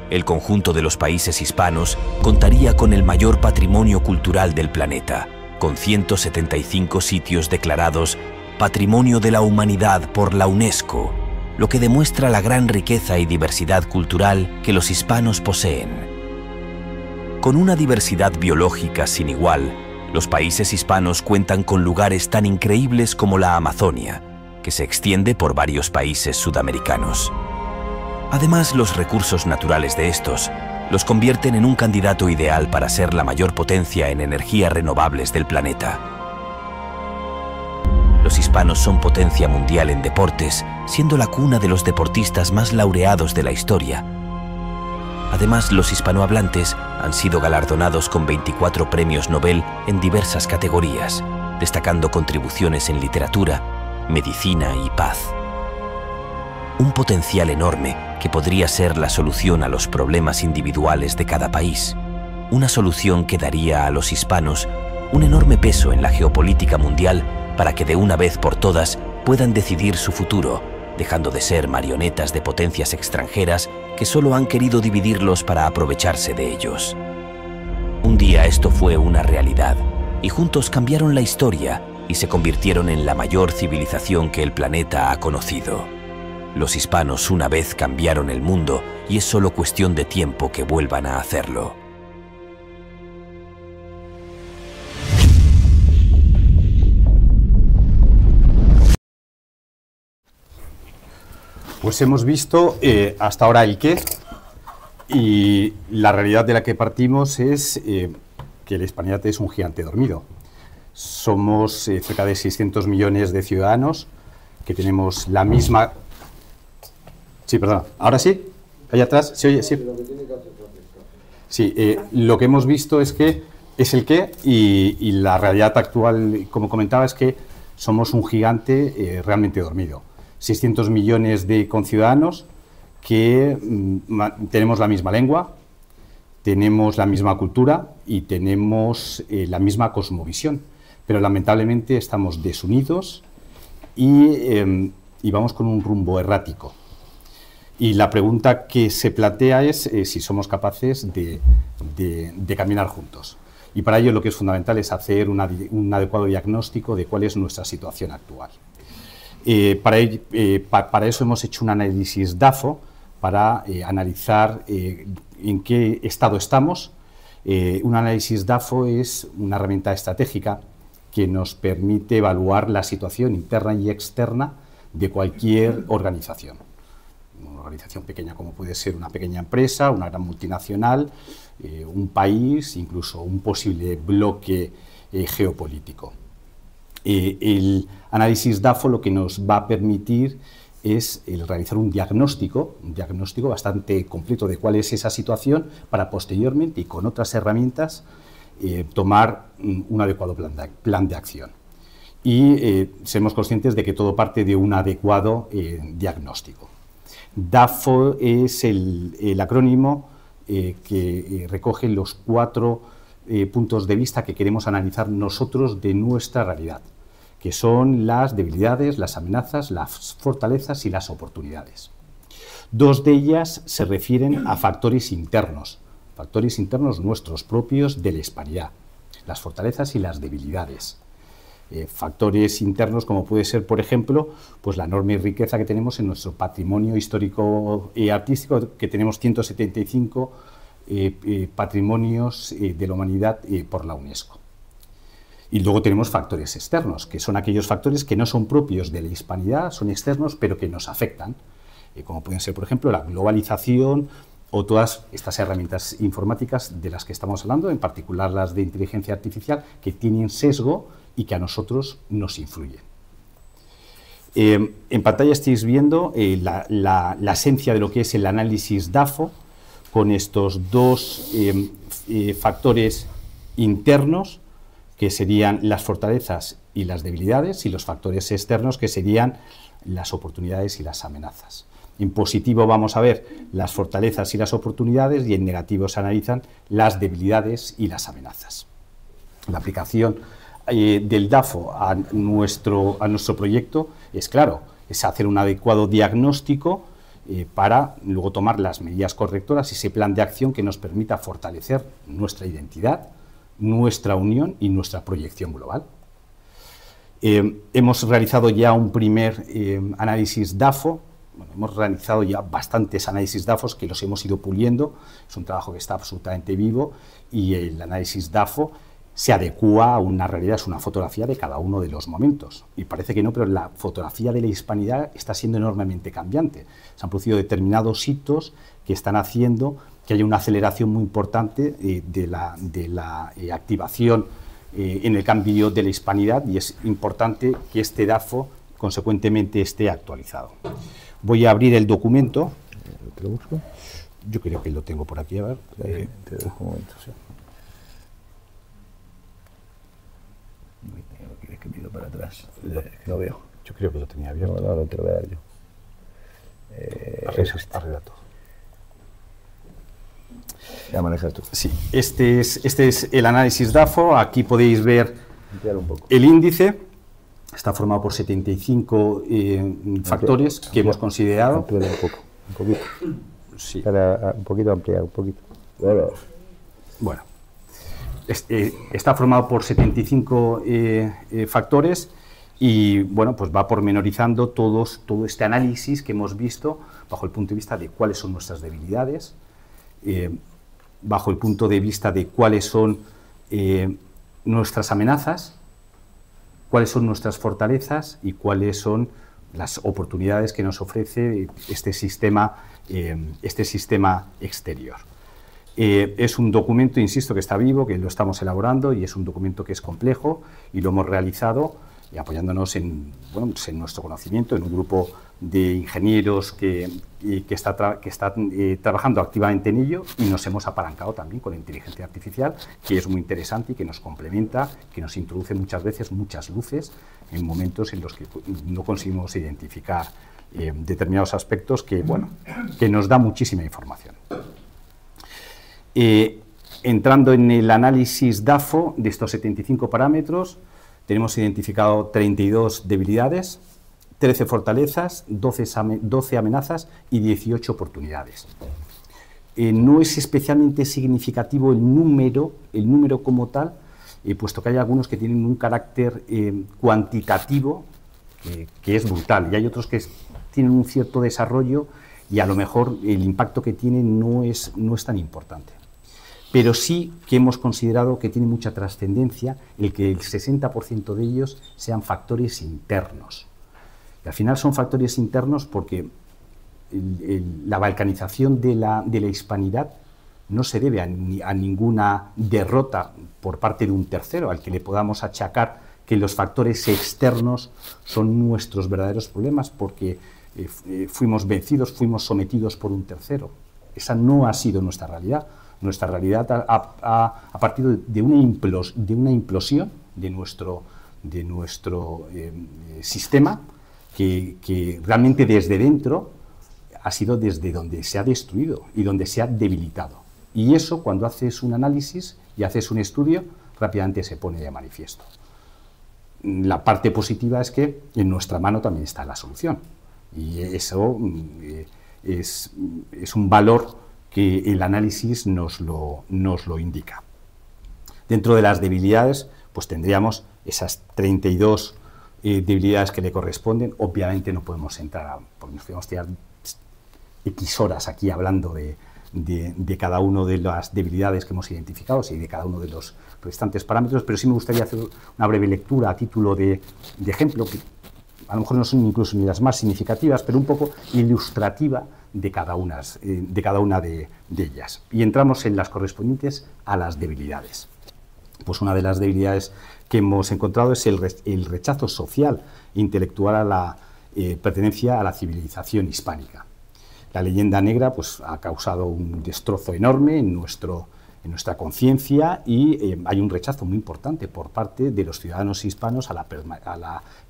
El conjunto de los países hispanos contaría con el mayor patrimonio cultural del planeta, con 175 sitios declarados Patrimonio de la Humanidad por la UNESCO, lo que demuestra la gran riqueza y diversidad cultural que los hispanos poseen. Con una diversidad biológica sin igual, los países hispanos cuentan con lugares tan increíbles como la Amazonia, que se extiende por varios países sudamericanos. Además, los recursos naturales de estos los convierten en un candidato ideal para ser la mayor potencia en energías renovables del planeta. Los hispanos son potencia mundial en deportes, siendo la cuna de los deportistas más laureados de la historia. Además, los hispanohablantes han sido galardonados con 24 premios Nobel en diversas categorías, destacando contribuciones en literatura, medicina y paz. Un potencial enorme que podría ser la solución a los problemas individuales de cada país. Una solución que daría a los hispanos un enorme peso en la geopolítica mundial para que de una vez por todas puedan decidir su futuro, dejando de ser marionetas de potencias extranjeras que solo han querido dividirlos para aprovecharse de ellos. Un día esto fue una realidad, y juntos cambiaron la historia y se convirtieron en la mayor civilización que el planeta ha conocido. Los hispanos una vez cambiaron el mundo y es solo cuestión de tiempo que vuelvan a hacerlo.
Pues hemos visto hasta ahora el qué, y la realidad de la que partimos es que la hispanidad es un gigante dormido. Somos cerca de 600 millones de ciudadanos que tenemos la misma... Sí, perdón. ¿Ahora sí? ¿Allá atrás? ¿Se oye? Sí. Sí, lo que hemos visto es que es el qué, y la realidad actual, como comentaba, es que somos un gigante realmente dormido. 600 millones de conciudadanos que tenemos la misma lengua, tenemos la misma cultura y tenemos la misma cosmovisión, pero lamentablemente estamos desunidos y vamos con un rumbo errático. Y la pregunta que se plantea es si somos capaces de caminar juntos. Y para ello lo que es fundamental es hacer un adecuado diagnóstico de cuál es nuestra situación actual. Para eso hemos hecho un análisis DAFO, para analizar en qué estado estamos. Un análisis DAFO es una herramienta estratégica que nos permite evaluar la situación interna y externa de cualquier organización. Una organización pequeña como puede ser una pequeña empresa, una gran multinacional, un país, incluso un posible bloque geopolítico. El análisis DAFO lo que nos va a permitir es realizar un diagnóstico bastante completo de cuál es esa situación para posteriormente y con otras herramientas tomar un adecuado plan de acción. Y seremos conscientes de que todo parte de un adecuado diagnóstico. DAFO es el acrónimo que recoge los 4 puntos de vista que queremos analizar nosotros de nuestra realidad, que son las debilidades, las amenazas, las fortalezas y las oportunidades. 2 de ellas se refieren a factores internos nuestros propios de la hispanidad, las fortalezas y las debilidades. factores internos como puede ser, por ejemplo, pues la enorme riqueza que tenemos en nuestro patrimonio histórico y artístico, que tenemos 175 patrimonios de la humanidad por la UNESCO. Y luego tenemos factores externos, que son aquellos factores que no son propios de la hispanidad, son externos, pero que nos afectan, como pueden ser, por ejemplo, la globalización o todas estas herramientas informáticas de las que estamos hablando, en particular las de inteligencia artificial, que tienen sesgo y que a nosotros nos influyen. En pantalla estáis viendo la esencia de lo que es el análisis DAFO, con estos dos factores internos, que serían las fortalezas y las debilidades, y los factores externos, que serían las oportunidades y las amenazas. En positivo vamos a ver las fortalezas y las oportunidades, y en negativo se analizan las debilidades y las amenazas. La aplicación del DAFO a nuestro proyecto es claro, es hacer un adecuado diagnóstico para luego tomar las medidas correctoras y ese plan de acción que nos permita fortalecer nuestra identidad, nuestra unión y nuestra proyección global. Hemos realizado ya un primer análisis DAFO. Bueno, hemos realizado ya bastantes análisis DAFOs que los hemos ido puliendo. Es un trabajo que está absolutamente vivo, y el análisis DAFO se adecúa a una realidad, es una fotografía de cada uno de los momentos. Y parece que no, pero la fotografía de la hispanidad está siendo enormemente cambiante. Se han producido determinados hitos que están haciendo que haya una aceleración muy importante de la activación en el cambio de la hispanidad, y es importante que este DAFO consecuentemente esté actualizado. Voy a abrir el documento.
¿Te lo busco?
Yo creo que lo tengo por aquí, a ver.
Te dejo un momento, sí. ¿Quieres que miro para atrás? No veo.
Yo creo que lo tenía abierto.
No, te lo voy a dar yo.
Arregla todo.
Ya manejas tú.
Sí, este es el análisis DAFO. Aquí podéis ver
un poco
el índice. Está formado por 75 factores que hemos considerado.
Amplía un poquito.
Sí.
Para un poquito ampliar, un poquito.
Bueno, está formado por 75 factores, y bueno, pues va pormenorizando todo este análisis que hemos visto bajo el punto de vista de cuáles son nuestras debilidades, bajo el punto de vista de cuáles son nuestras amenazas, cuáles son nuestras fortalezas y cuáles son las oportunidades que nos ofrece este sistema exterior. Es un documento, insisto, que está vivo, que lo estamos elaborando, y es un documento que es complejo, y lo hemos realizado apoyándonos en nuestro conocimiento, en un grupo de ingenieros que está trabajando activamente en ello, y nos hemos apalancado también con la inteligencia artificial, que es muy interesante y que nos complementa, que nos introduce muchas veces muchas luces en momentos en los que no conseguimos identificar determinados aspectos que nos da muchísima información. Entrando en el análisis DAFO de estos 75 parámetros, tenemos identificado 32 debilidades, 13 fortalezas, 12 amenazas y 18 oportunidades. No es especialmente significativo el número como tal, puesto que hay algunos que tienen un carácter cuantitativo que es brutal, y hay otros que tienen un cierto desarrollo, y a lo mejor el impacto que tienen no es tan importante. Pero sí que hemos considerado que tiene mucha trascendencia el que el 60% de ellos sean factores internos. Y al final son factores internos porque la balcanización de la hispanidad no se debe a ninguna derrota por parte de un tercero, al que le podamos achacar que los factores externos son nuestros verdaderos problemas porque fuimos vencidos, fuimos sometidos por un tercero. Esa no ha sido nuestra realidad. Nuestra realidad ha partido de una implosión de nuestro sistema que realmente desde dentro ha sido desde donde se ha destruido y donde se ha debilitado. Y eso, cuando haces un análisis y haces un estudio, rápidamente se pone de manifiesto. La parte positiva es que en nuestra mano también está la solución. Y eso es un valor que el análisis nos lo indica. Dentro de las debilidades, pues tendríamos esas 32 debilidades que le corresponden. Obviamente no podemos entrar, porque nos podemos tirar X horas aquí hablando de cada una de las debilidades que hemos identificado y de cada uno de los restantes parámetros, pero sí me gustaría hacer una breve lectura a título de ejemplo, que a lo mejor no son incluso ni las más significativas, pero un poco ilustrativa de cada una de ellas. Y entramos en las correspondientes a las debilidades. Pues una de las debilidades que hemos encontrado es el rechazo social e intelectual a la pertenencia a la civilización hispánica. La leyenda negra pues, ha causado un destrozo enorme en nuestra conciencia y hay un rechazo muy importante por parte de los ciudadanos hispanos a la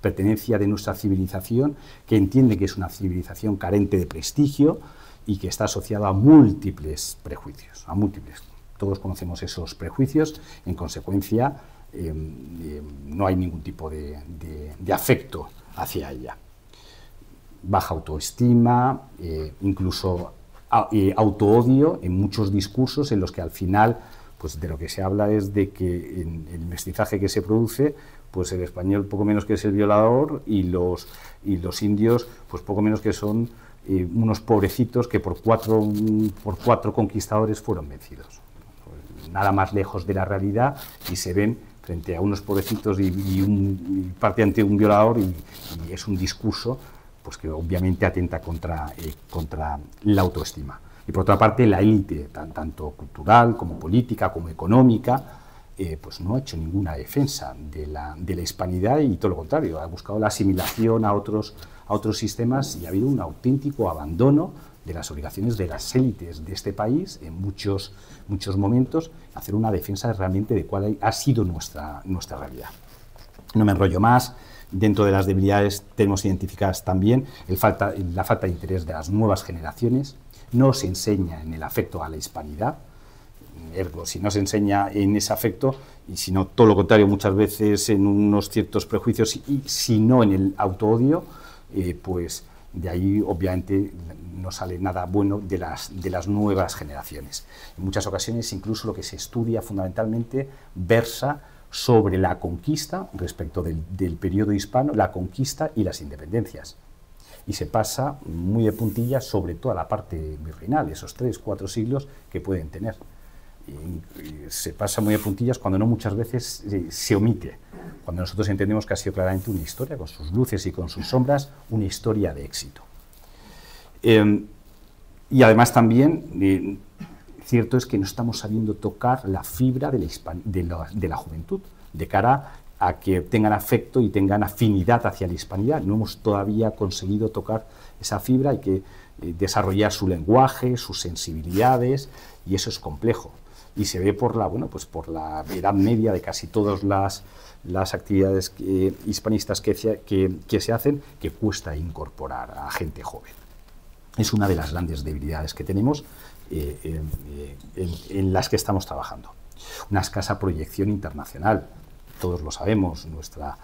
pertenencia de nuestra civilización, que entiende que es una civilización carente de prestigio y que está asociada a múltiples prejuicios, a múltiples. Todos conocemos esos prejuicios, en consecuencia no hay ningún tipo de afecto hacia ella. Baja autoestima, incluso autoodio en muchos discursos en los que al final pues de lo que se habla es de que en el mestizaje que se produce, pues el español poco menos que es el violador y los indios pues poco menos que son unos pobrecitos que por cuatro conquistadores fueron vencidos. Nada más lejos de la realidad, y se ven frente a unos pobrecitos y parte ante un violador, y es un discurso pues que obviamente atenta contra la autoestima. Y por otra parte, la élite, tanto cultural como política como económica, pues no ha hecho ninguna defensa de la hispanidad, y todo lo contrario, ha buscado la asimilación a otros sistemas, y ha habido un auténtico abandono de las obligaciones de las élites de este país en muchos momentos, hacer una defensa realmente de cuál ha sido nuestra realidad. No me enrollo más. Dentro de las debilidades tenemos identificadas también la falta de interés de las nuevas generaciones. No se enseña en el afecto a la hispanidad, ergo, si no se enseña en ese afecto, y si no, todo lo contrario, muchas veces en unos ciertos prejuicios, y si no en el autoodio, pues de ahí obviamente no sale nada bueno de las nuevas generaciones. En muchas ocasiones incluso lo que se estudia fundamentalmente versa sobre la conquista respecto del periodo hispano, la conquista y las independencias. Y se pasa muy de puntillas sobre toda la parte virreinal, esos 3-4 siglos que pueden tener. Y se pasa muy de puntillas cuando no muchas veces se omite, cuando nosotros entendemos que ha sido claramente una historia con sus luces y con sus sombras, una historia de éxito. Y además también cierto es que no estamos sabiendo tocar la fibra de la juventud, de cara a que tengan afecto y tengan afinidad hacia la hispanidad. No hemos todavía conseguido tocar esa fibra, hay que desarrollar su lenguaje, sus sensibilidades, y eso es complejo. Y se ve por la edad media de casi todas las actividades hispanistas que se hacen, que cuesta incorporar a gente joven. Es una de las grandes debilidades que tenemos, en las que estamos trabajando. Una escasa proyección internacional, todos lo sabemos, nuestra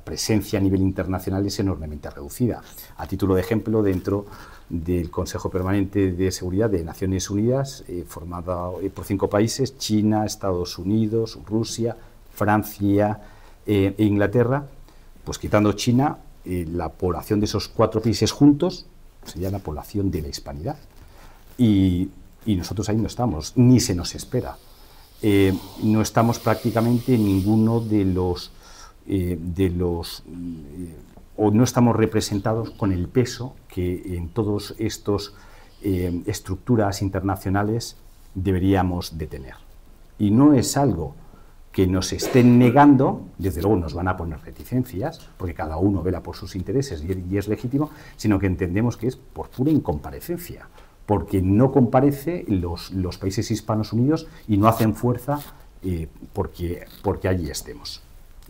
presencia a nivel internacional es enormemente reducida. A título de ejemplo, dentro del Consejo Permanente de Seguridad de Naciones Unidas, formado por 5 países, China, Estados Unidos, Rusia, Francia e Inglaterra, pues quitando China, la población de esos 4 países juntos sería la población de la hispanidad. Y nosotros ahí no estamos, ni se nos espera. No estamos prácticamente en ninguno o no estamos representados con el peso que en todos estos estructuras internacionales deberíamos de tener. Y no es algo que nos estén negando, desde luego nos van a poner reticencias, porque cada uno vela por sus intereses y es legítimo, sino que entendemos que es por pura incomparecencia, porque no comparece los países hispanos unidos y no hacen fuerza porque allí estemos.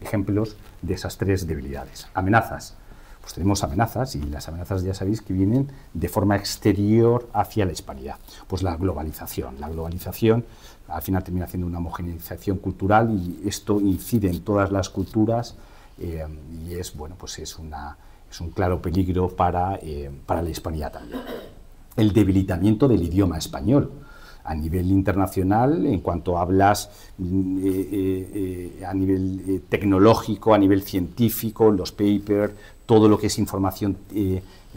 Ejemplos de esas 3 debilidades. Amenazas. Pues tenemos amenazas, y las amenazas ya sabéis que vienen de forma exterior hacia la hispanidad. Pues la globalización. La globalización al final termina haciendo una homogeneización cultural, y esto incide en todas las culturas, y es un claro peligro para la hispanidad también. El debilitamiento del idioma español. a nivel internacional, en cuanto hablas a nivel tecnológico, a nivel científico, los papers, todo lo que es información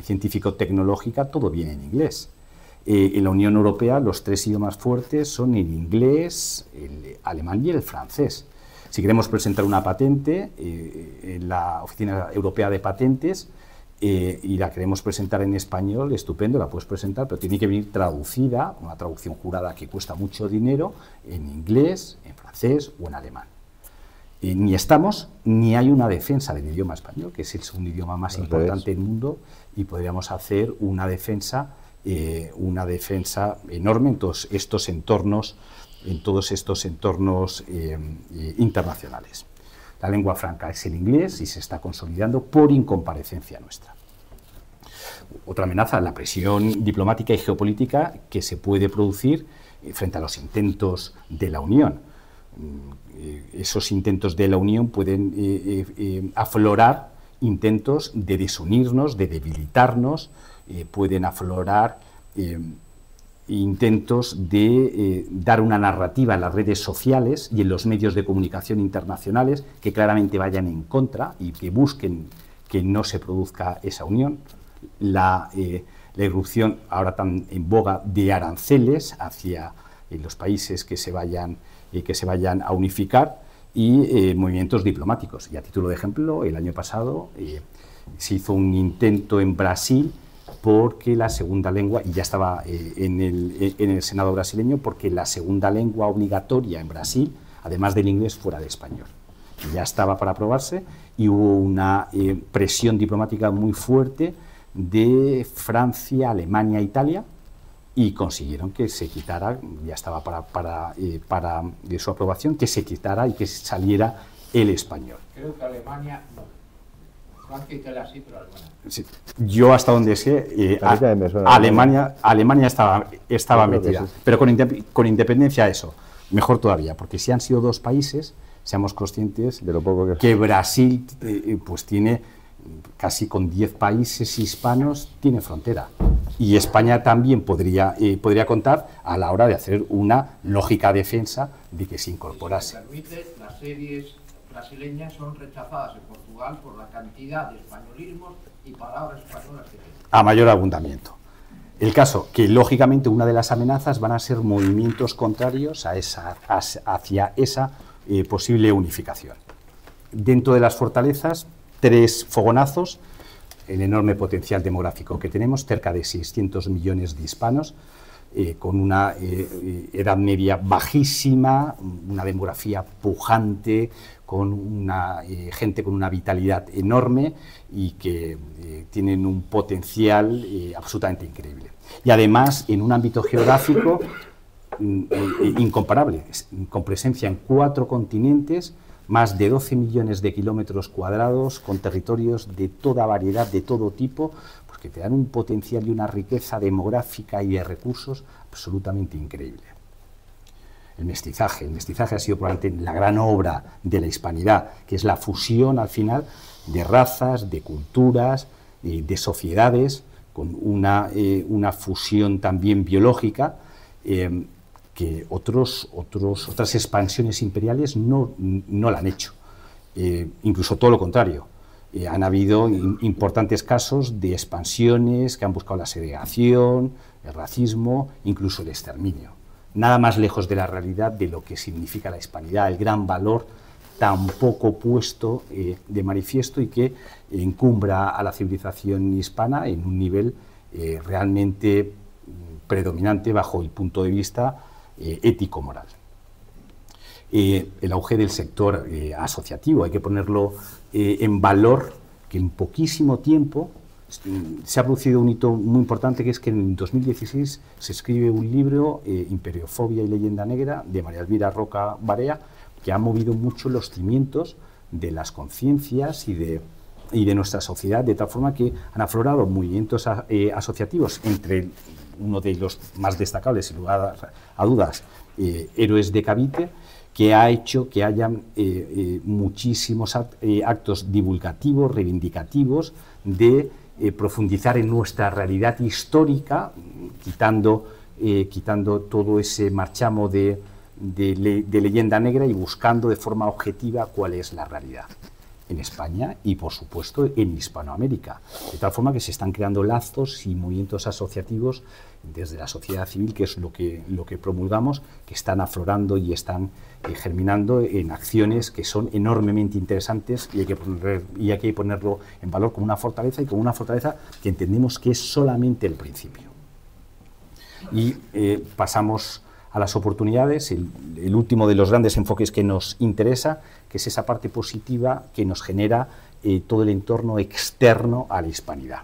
científico-tecnológica, todo viene en inglés. En la Unión Europea los 3 idiomas fuertes son el inglés, el alemán y el francés. Si queremos presentar una patente en la Oficina Europea de Patentes y la queremos presentar en español, estupendo, la puedes presentar, pero tiene que venir traducida, una traducción jurada que cuesta mucho dinero, en inglés, en francés o en alemán. Ni estamos, ni hay una defensa del idioma español, que es el segundo idioma más importante del mundo, y podríamos hacer una defensa enorme en todos estos entornos, internacionales. La lengua franca es el inglés y se está consolidando por incomparecencia nuestra. Otra amenaza, la presión diplomática y geopolítica que se puede producir frente a los intentos de la Unión. Esos intentos de la Unión pueden aflorar intentos de desunirnos, de debilitarnos, pueden aflorar intentos de dar una narrativa en las redes sociales y en los medios de comunicación internacionales que claramente vayan en contra y que busquen que no se produzca esa unión. La irrupción ahora tan en boga de aranceles hacia los países que se vayan a unificar y movimientos diplomáticos. Y a título de ejemplo, el año pasado se hizo un intento en Brasil porque la segunda lengua, y ya estaba en el Senado brasileño, porque la segunda lengua obligatoria en Brasil, además del inglés, fuera de español. Ya estaba para aprobarse y hubo una presión diplomática muy fuerte de Francia, Alemania, Italia, y consiguieron que se quitara, ya estaba para su aprobación, que se quitara y que saliera el español.
Creo que Alemania no. Francia, Italia sí, pero Alemania.
Sí. Yo hasta donde sé, Alemania estaba metida, sí. Pero con independencia de eso, mejor todavía, porque si han sido 2 países, seamos conscientes de lo poco que Brasil pues tiene casi con 10 países hispanos, tiene frontera. Y España también podría contar a la hora de hacer una lógica defensa de que se incorporase.
Si me permite, las series brasileñas son rechazadas en Portugal por la cantidad de españolismos y palabras españolas que tienen.
A mayor abundamiento. El caso que, lógicamente, una de las amenazas van a ser movimientos contrarios hacia esa posible unificación. Dentro de las fortalezas, 3 fogonazos, el enorme potencial demográfico que tenemos, cerca de 600 millones de hispanos, con una edad media bajísima, una demografía pujante, con una gente con una vitalidad enorme y que tienen un potencial absolutamente increíble. Y además en un ámbito geográfico incomparable, con presencia en 4 continentes, más de 12 millones de kilómetros cuadrados, con territorios de toda variedad, de todo tipo, pues que te dan un potencial y una riqueza demográfica y de recursos absolutamente increíble. El mestizaje ha sido probablemente la gran obra de la hispanidad, que es la fusión al final de razas, de culturas, de sociedades, con una fusión también biológica, que otras expansiones imperiales no la han hecho. Incluso todo lo contrario. Han habido importantes casos de expansiones que han buscado la segregación, el racismo, incluso el exterminio. Nada más lejos de la realidad de lo que significa la hispanidad, el gran valor tan poco puesto de manifiesto y que encumbra a la civilización hispana en un nivel realmente predominante bajo el punto de vista ético-moral. El auge del sector asociativo, hay que ponerlo en valor, que en poquísimo tiempo se ha producido un hito muy importante, que es que en 2016 se escribe un libro, Imperiofobia y leyenda negra, de María Elvira Roca Barea, que ha movido mucho los cimientos de las conciencias y de nuestra sociedad, de tal forma que han aflorado movimientos asociativos, entre uno de los más destacables, sin lugar a dudas, Héroes de Cavite, que ha hecho que hayan muchísimos actos divulgativos, reivindicativos, de profundizar en nuestra realidad histórica, quitando quitando todo ese marchamo de leyenda negra y buscando de forma objetiva cuál es la realidad en España y, por supuesto, en Hispanoamérica. De tal forma que se están creando lazos y movimientos asociativos desde la sociedad civil, que es lo que promulgamos, que están aflorando y están germinando en acciones que son enormemente interesantes y hay que ponerlo en valor como una fortaleza, y como una fortaleza que entendemos que es solamente el principio. Y pasamos a las oportunidades, el último de los grandes enfoques que nos interesa, que es esa parte positiva que nos genera todo el entorno externo a la hispanidad.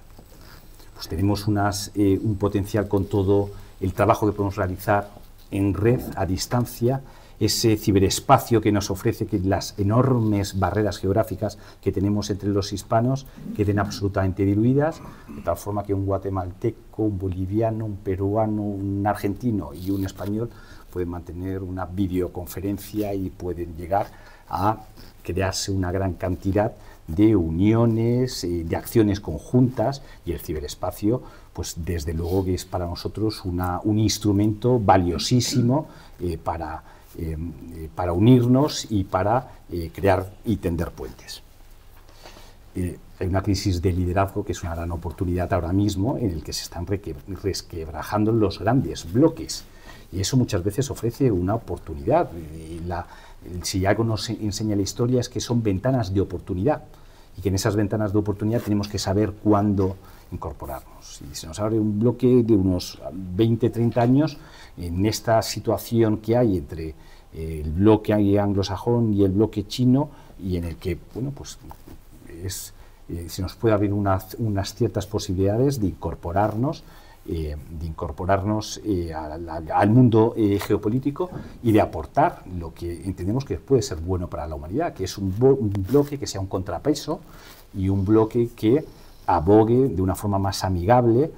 Pues tenemos un potencial con todo el trabajo que podemos realizar en red, a distancia, ese ciberespacio que nos ofrece que las enormes barreras geográficas que tenemos entre los hispanos queden absolutamente diluidas, de tal forma que un guatemalteco, un boliviano, un peruano, un argentino y un español pueden mantener una videoconferencia y pueden llegar a crearse una gran cantidad de uniones, de acciones conjuntas, y el ciberespacio, pues desde luego que es para nosotros un instrumento valiosísimo para unirnos y para crear y tender puentes. Hay una crisis de liderazgo que es una gran oportunidad ahora mismo, en el que se están resquebrajando los grandes bloques, y eso muchas veces ofrece una oportunidad. Si algo nos enseña la historia es que son ventanas de oportunidad, y que en esas ventanas de oportunidad tenemos que saber cuándo incorporarnos. Si se nos abre un bloque de unos 20, 30 años, en esta situación que hay entre el bloque anglosajón y el bloque chino, y en el que, bueno, pues se nos puede abrir unas ciertas posibilidades de incorporarnos al mundo geopolítico y de aportar lo que entendemos que puede ser bueno para la humanidad, que es un bloque que sea un contrapeso y un bloque que abogue de una forma más amigable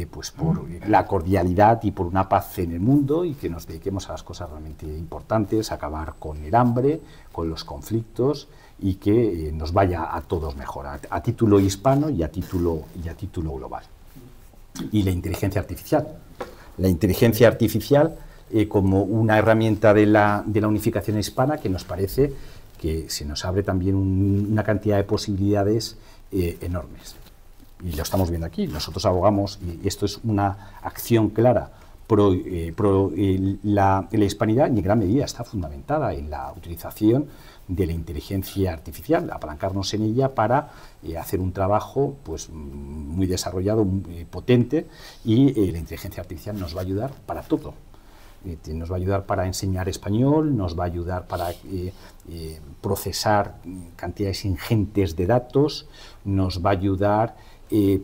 pues por la cordialidad y por una paz en el mundo, y que nos dediquemos a las cosas realmente importantes, a acabar con el hambre, con los conflictos, y que nos vaya a todos mejor, a título hispano y a título global. Y la inteligencia artificial. La inteligencia artificial como una herramienta de la unificación hispana, que nos parece que se nos abre también una cantidad de posibilidades enormes. Y lo estamos viendo aquí. Nosotros abogamos, y esto es una acción clara la hispanidad, y en gran medida está fundamentada en la utilización de la inteligencia artificial, apalancarnos en ella para hacer un trabajo pues muy desarrollado, muy potente, y la inteligencia artificial nos va a ayudar para todo. Nos va a ayudar para enseñar español, nos va a ayudar para procesar cantidades ingentes de datos, nos va a ayudar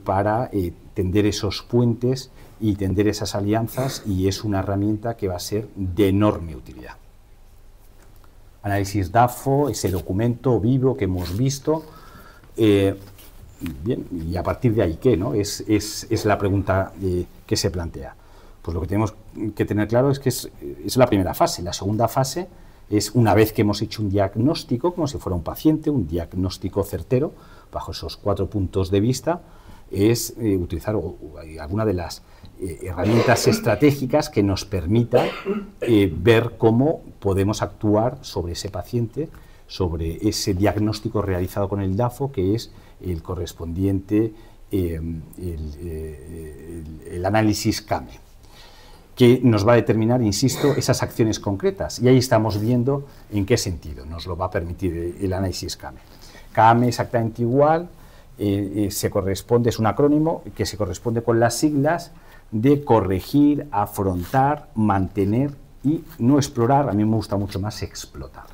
para tender esos puentes y tender esas alianzas, y es una herramienta que va a ser de enorme utilidad. Análisis DAFO, ese documento vivo que hemos visto. Bien, y a partir de ahí, ¿qué? ¿No? Es la pregunta que se plantea. Pues lo que tenemos que tener claro es que es la primera fase. La segunda fase es, una vez que hemos hecho un diagnóstico, como si fuera un paciente, un diagnóstico certero, bajo esos 4 puntos de vista, es utilizar alguna de las herramientas estratégicas que nos permita ver cómo podemos actuar sobre ese paciente, sobre ese diagnóstico realizado con el DAFO, que es el correspondiente, el análisis CAME, que nos va a determinar, insisto, esas acciones concretas. Y ahí estamos viendo en qué sentido nos lo va a permitir el análisis CAME. CAME exactamente igual, se corresponde, es un acrónimo que se corresponde con las siglas de corregir, afrontar, mantener y no explorar. A mí me gusta mucho más explotar.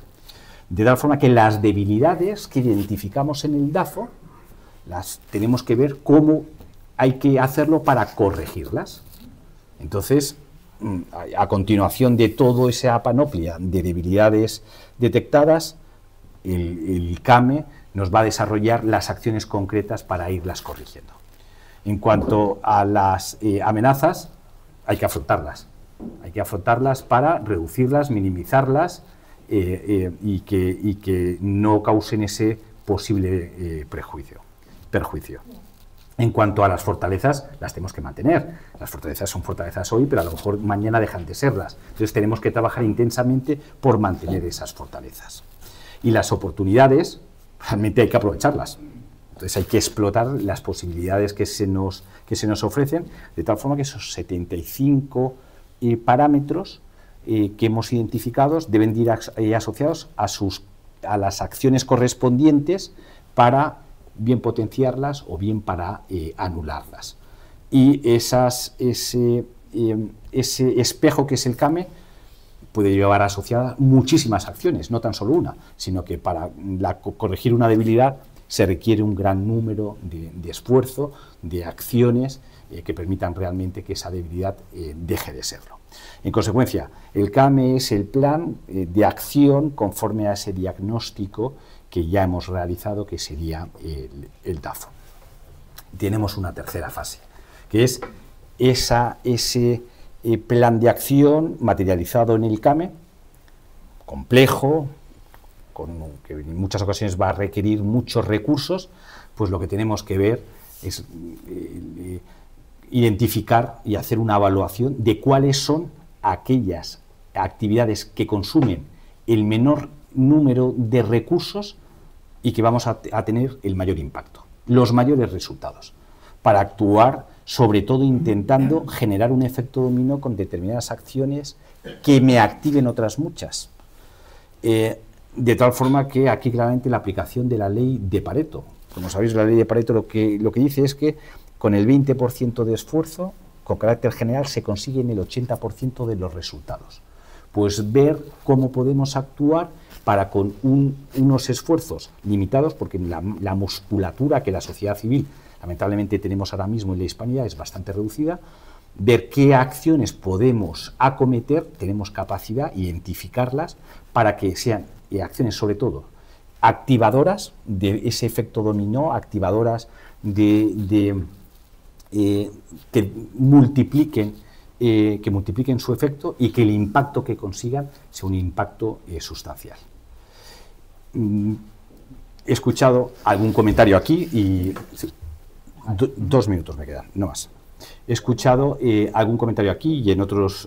De tal forma que las debilidades que identificamos en el DAFO las tenemos que ver cómo hay que hacerlo para corregirlas. Entonces, a continuación de toda esa panoplia de debilidades detectadas, el CAME nos va a desarrollar las acciones concretas para irlas corrigiendo. En cuanto a las amenazas, hay que afrontarlas. Hay que afrontarlas para reducirlas, minimizarlas y que no causen ese posible perjuicio. En cuanto a las fortalezas, las tenemos que mantener. Las fortalezas son fortalezas hoy, pero a lo mejor mañana dejan de serlas. Entonces tenemos que trabajar intensamente por mantener esas fortalezas. Y las oportunidades, realmente hay que aprovecharlas. Entonces hay que explotar las posibilidades que se nos ofrecen, de tal forma que esos 75 parámetros que hemos identificado deben ir asociados a las acciones correspondientes para bien potenciarlas o bien para anularlas. Y ese espejo que es el CAME puede llevar asociadas muchísimas acciones, no tan solo una, sino que para corregir una debilidad se requiere un gran número de esfuerzo, de acciones que permitan realmente que esa debilidad deje de serlo. En consecuencia, el CAME es el plan de acción conforme a ese diagnóstico que ya hemos realizado, que sería el DAFO. Tenemos una tercera fase, que es ese plan de acción materializado en el CAME, complejo, que en muchas ocasiones va a requerir muchos recursos. Pues lo que tenemos que ver es identificar y hacer una evaluación de cuáles son aquellas actividades que consumen el menor número de recursos y que vamos a tener el mayor impacto, los mayores resultados, para actuar sobre todo intentando generar un efecto dominó con determinadas acciones que me activen otras muchas. De tal forma que aquí claramente la aplicación de la ley de Pareto. Como sabéis, la ley de Pareto lo que dice es que con el 20% de esfuerzo, con carácter general, se consiguen el 80% de los resultados. Pues ver cómo podemos actuar para con unos esfuerzos limitados, porque la musculatura que la sociedad civil lamentablemente tenemos ahora mismo en la Hispanidad es bastante reducida, ver qué acciones podemos acometer, tenemos capacidad, identificarlas, para que sean acciones sobre todo activadoras de ese efecto dominó, activadoras que multipliquen su efecto y que el impacto que consigan sea un impacto sustancial. He escuchado algún comentario aquí y... Sí, 2 minutos me quedan, no más. He escuchado algún comentario aquí y en otros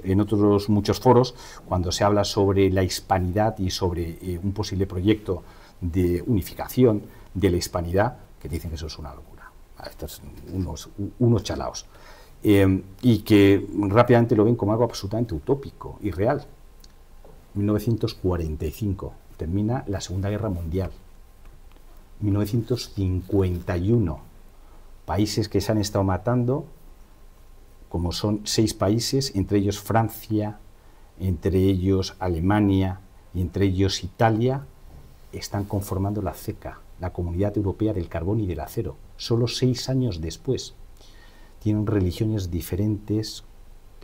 muchos foros cuando se habla sobre la hispanidad y sobre un posible proyecto de unificación de la hispanidad, que dicen que eso es una locura. Estos unos chalaos. Y que rápidamente lo ven como algo absolutamente utópico, irreal. 1945 termina la Segunda Guerra Mundial. 1951 países que se han estado matando, como son 6 países, entre ellos Francia, entre ellos Alemania y entre ellos Italia, están conformando la CECA, la Comunidad Europea del Carbón y del Acero, solo 6 años después. Tienen religiones diferentes,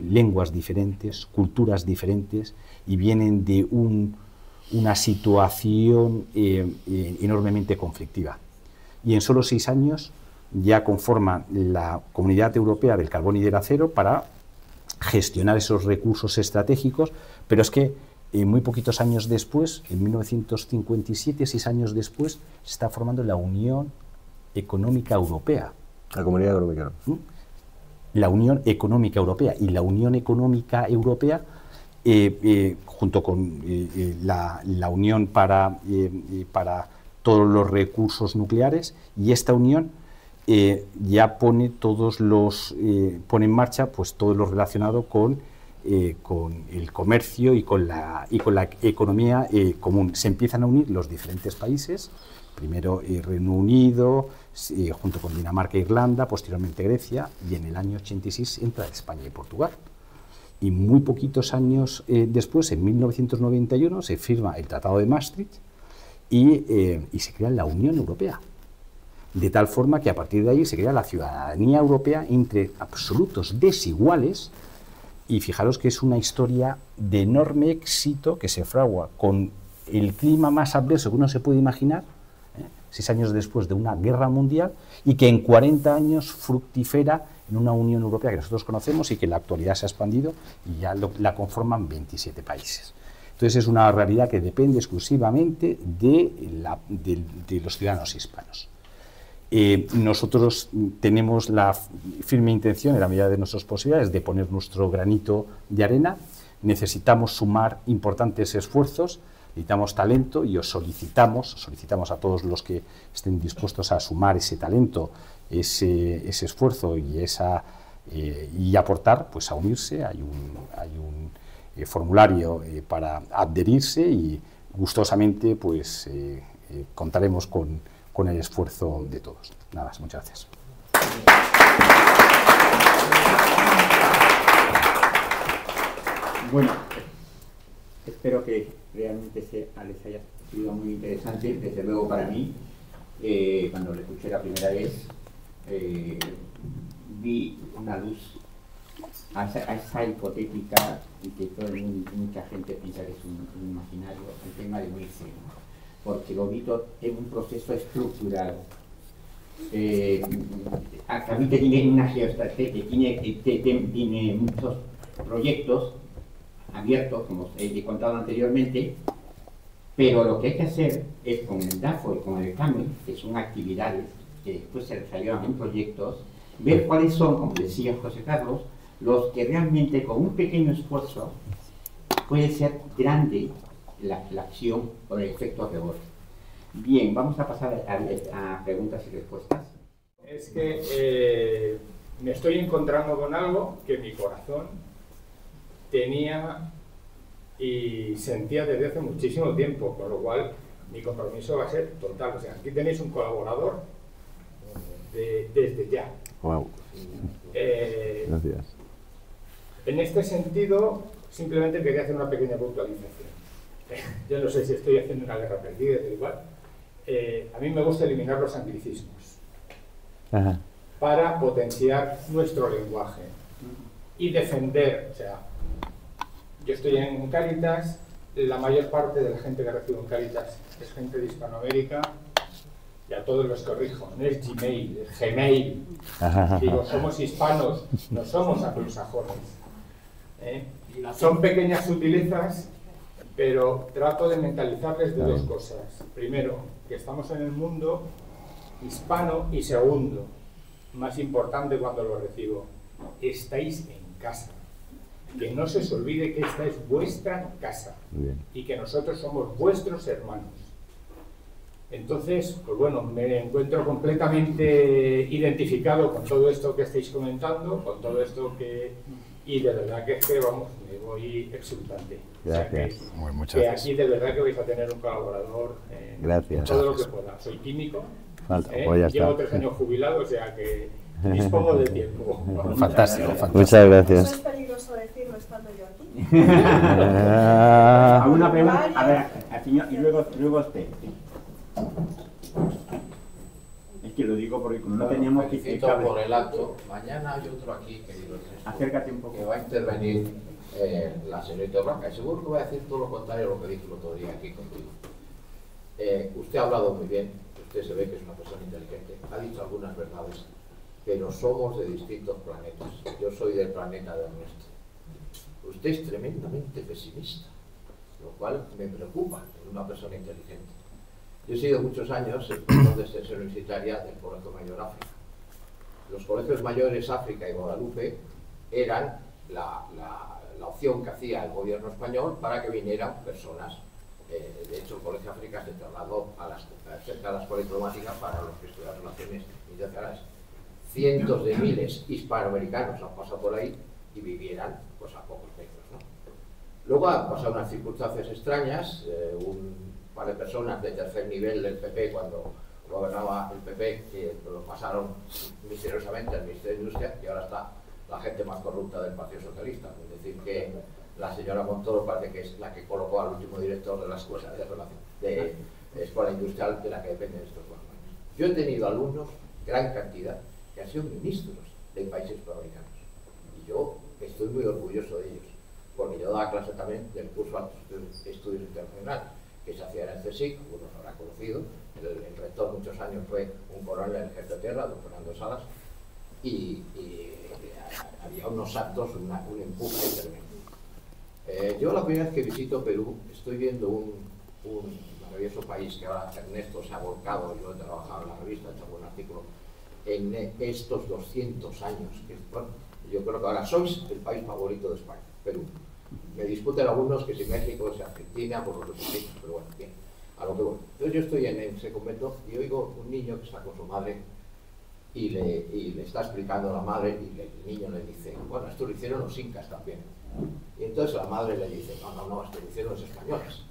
lenguas diferentes, culturas diferentes, y vienen de una situación enormemente conflictiva. Y en solo 6 años ya conforman la Comunidad Europea del Carbón y del Acero para gestionar esos recursos estratégicos, pero es que muy poquitos años después, en 1957, 6 años después, se está formando la Unión Económica Europea.
La Comunidad Económica.
La Unión Económica Europea. Y la Unión Económica Europea, junto con la Unión para todos los recursos nucleares, y esta unión ya pone pone en marcha pues todo lo relacionado con el comercio y con la economía común. Se empiezan a unir los diferentes países, primero Reino Unido, junto con Dinamarca e Irlanda, posteriormente Grecia, y en el año 86 entra España y Portugal. Y muy poquitos años después, en 1991, se firma el Tratado de Maastricht y se crea la Unión Europea. De tal forma que a partir de ahí se crea la ciudadanía europea entre absolutos desiguales, y fijaros que es una historia de enorme éxito que se fragua con el clima más adverso que uno se puede imaginar, 6 años después de una guerra mundial, y que en 40 años fructifera en una Unión Europea que nosotros conocemos y que en la actualidad se ha expandido y ya la conforman 27 países. Entonces es una realidad que depende exclusivamente de los ciudadanos hispanos. Nosotros tenemos la firme intención, en la medida de nuestras posibilidades, de poner nuestro granito de arena. Necesitamos sumar importantes esfuerzos, necesitamos talento y os solicitamos a todos los que estén dispuestos a sumar ese talento, ese esfuerzo y aportar, pues a unirse. Hay un formulario para adherirse y gustosamente pues contaremos con el esfuerzo de todos. Nada más, muchas gracias.
Bueno, espero que realmente les haya sido muy interesante, desde luego para mí. Cuando lo escuché la primera vez, vi una luz a esa hipotética y que mucha gente piensa que es un imaginario, el tema de unirse, ¿no? Porque lo vi todo en un proceso estructurado. Cavite tiene una geoestrategia, tiene muchos proyectos abiertos, como he contado anteriormente, pero lo que hay que hacer es con el DAFO y con el CAME, que son actividades que después se desarrollan en proyectos, ver cuáles son, como decía José Carlos, los que realmente con un pequeño esfuerzo puede ser grande la acción por el efecto rebote. Bien, vamos a pasar a preguntas y respuestas.
Es que me estoy encontrando con algo que mi corazón tenía y sentía desde hace muchísimo tiempo, con lo cual mi compromiso va a ser total. O sea, aquí tenéis un colaborador desde ya.
Wow. Gracias.
En este sentido, simplemente quería hacer una pequeña puntualización. Yo no sé si estoy haciendo una guerra perdida, da igual. A mí me gusta eliminar los anglicismos.
Ajá.
Para potenciar nuestro lenguaje y defender, o sea, yo estoy en Cáritas, la mayor parte de la gente que recibo en Cáritas es gente de Hispanoamérica, y a todos los corrijo, no es Gmail, es Gmail. Digo, somos hispanos, no somos anglosajones. Son pequeñas sutilezas, pero trato de mentalizarles de dos cosas. Primero, que estamos en el mundo hispano, y segundo, más importante cuando lo recibo, estáis en casa. Que no se os olvide que esta es vuestra casa y que nosotros somos vuestros hermanos. Entonces, pues bueno, me encuentro completamente identificado con todo esto que estáis comentando, con todo esto que... Y de verdad que es que, vamos, me voy exultante.
Gracias.
O sea que aquí de verdad que vais a tener un colaborador en todo lo que pueda. Soy químico, llevo 3 años jubilado, o sea que dispongo de tiempo.
Fantástico, fantástico.
Muchas gracias.
Eso es peligroso decirlo estando yo aquí.
¿Alguna pregunta? A ver, al señor, y luego usted. Es que lo digo porque como no teníamos que
felicito por el acto. Mañana hay otro aquí, querido Ernesto,
acércate un poco,
que va a intervenir la señorita Blanca, y seguro que va a decir todo lo contrario a lo que dije el otro día aquí contigo. Usted ha hablado muy bien, usted se ve que es una persona inteligente, ha dicho algunas verdades, pero somos de distintos planetas. Yo soy del planeta de Ernesto. Usted es tremendamente pesimista, lo cual me preocupa en una persona inteligente. Yo he sido muchos años el profesor de extensión universitaria del Colegio Mayor África. Los colegios mayores África y Guadalupe eran la opción que hacía el gobierno español para que vinieran personas. De hecho, el Colegio África se trasladó cerca de la escuela diplomática para los que estudian relaciones internacionales. Cientos de miles hispanoamericanos han pasado por ahí y vivieran pues, a pocos metros, ¿no? Luego han pasado unas circunstancias extrañas, un par de personas de tercer nivel del PP, cuando gobernaba el PP, que lo pasaron misteriosamente al Ministerio de Industria, y ahora está la gente más corrupta del Partido Socialista. Es decir, que la señora Montoro parece que es la que colocó al último director de la escuela de escuela industrial de la que dependen estos gobiernos. Yo he tenido alumnos, gran cantidad, que han sido ministros de países hispanoamericanos. Y yo estoy muy orgulloso de ellos, porque yo daba clase también del curso Altos Estudios Internacionales, que se hacía en el CSIC, algunos lo habrán conocido. El rector muchos años fue un coronel del Ejército de Tierra, don Fernando Salas, y había unos actos, un empuje tremendo. Yo la primera vez que visito Perú estoy viendo una maravilloso país que ahora Ernesto se ha volcado, yo he trabajado en la revista, he hecho algún artículo, en estos 200 años, que, bueno, yo creo que ahora sois el país favorito de España, Perú. Me discuten algunos que si México es Argentina, por lo que sea, pero bueno, bien, a lo que voy. Entonces yo estoy en ese convento y oigo un niño que está con su madre y le está explicando a la madre y el niño le dice, bueno, esto lo hicieron los incas también. Y entonces la madre le dice, no, esto lo hicieron los españoles.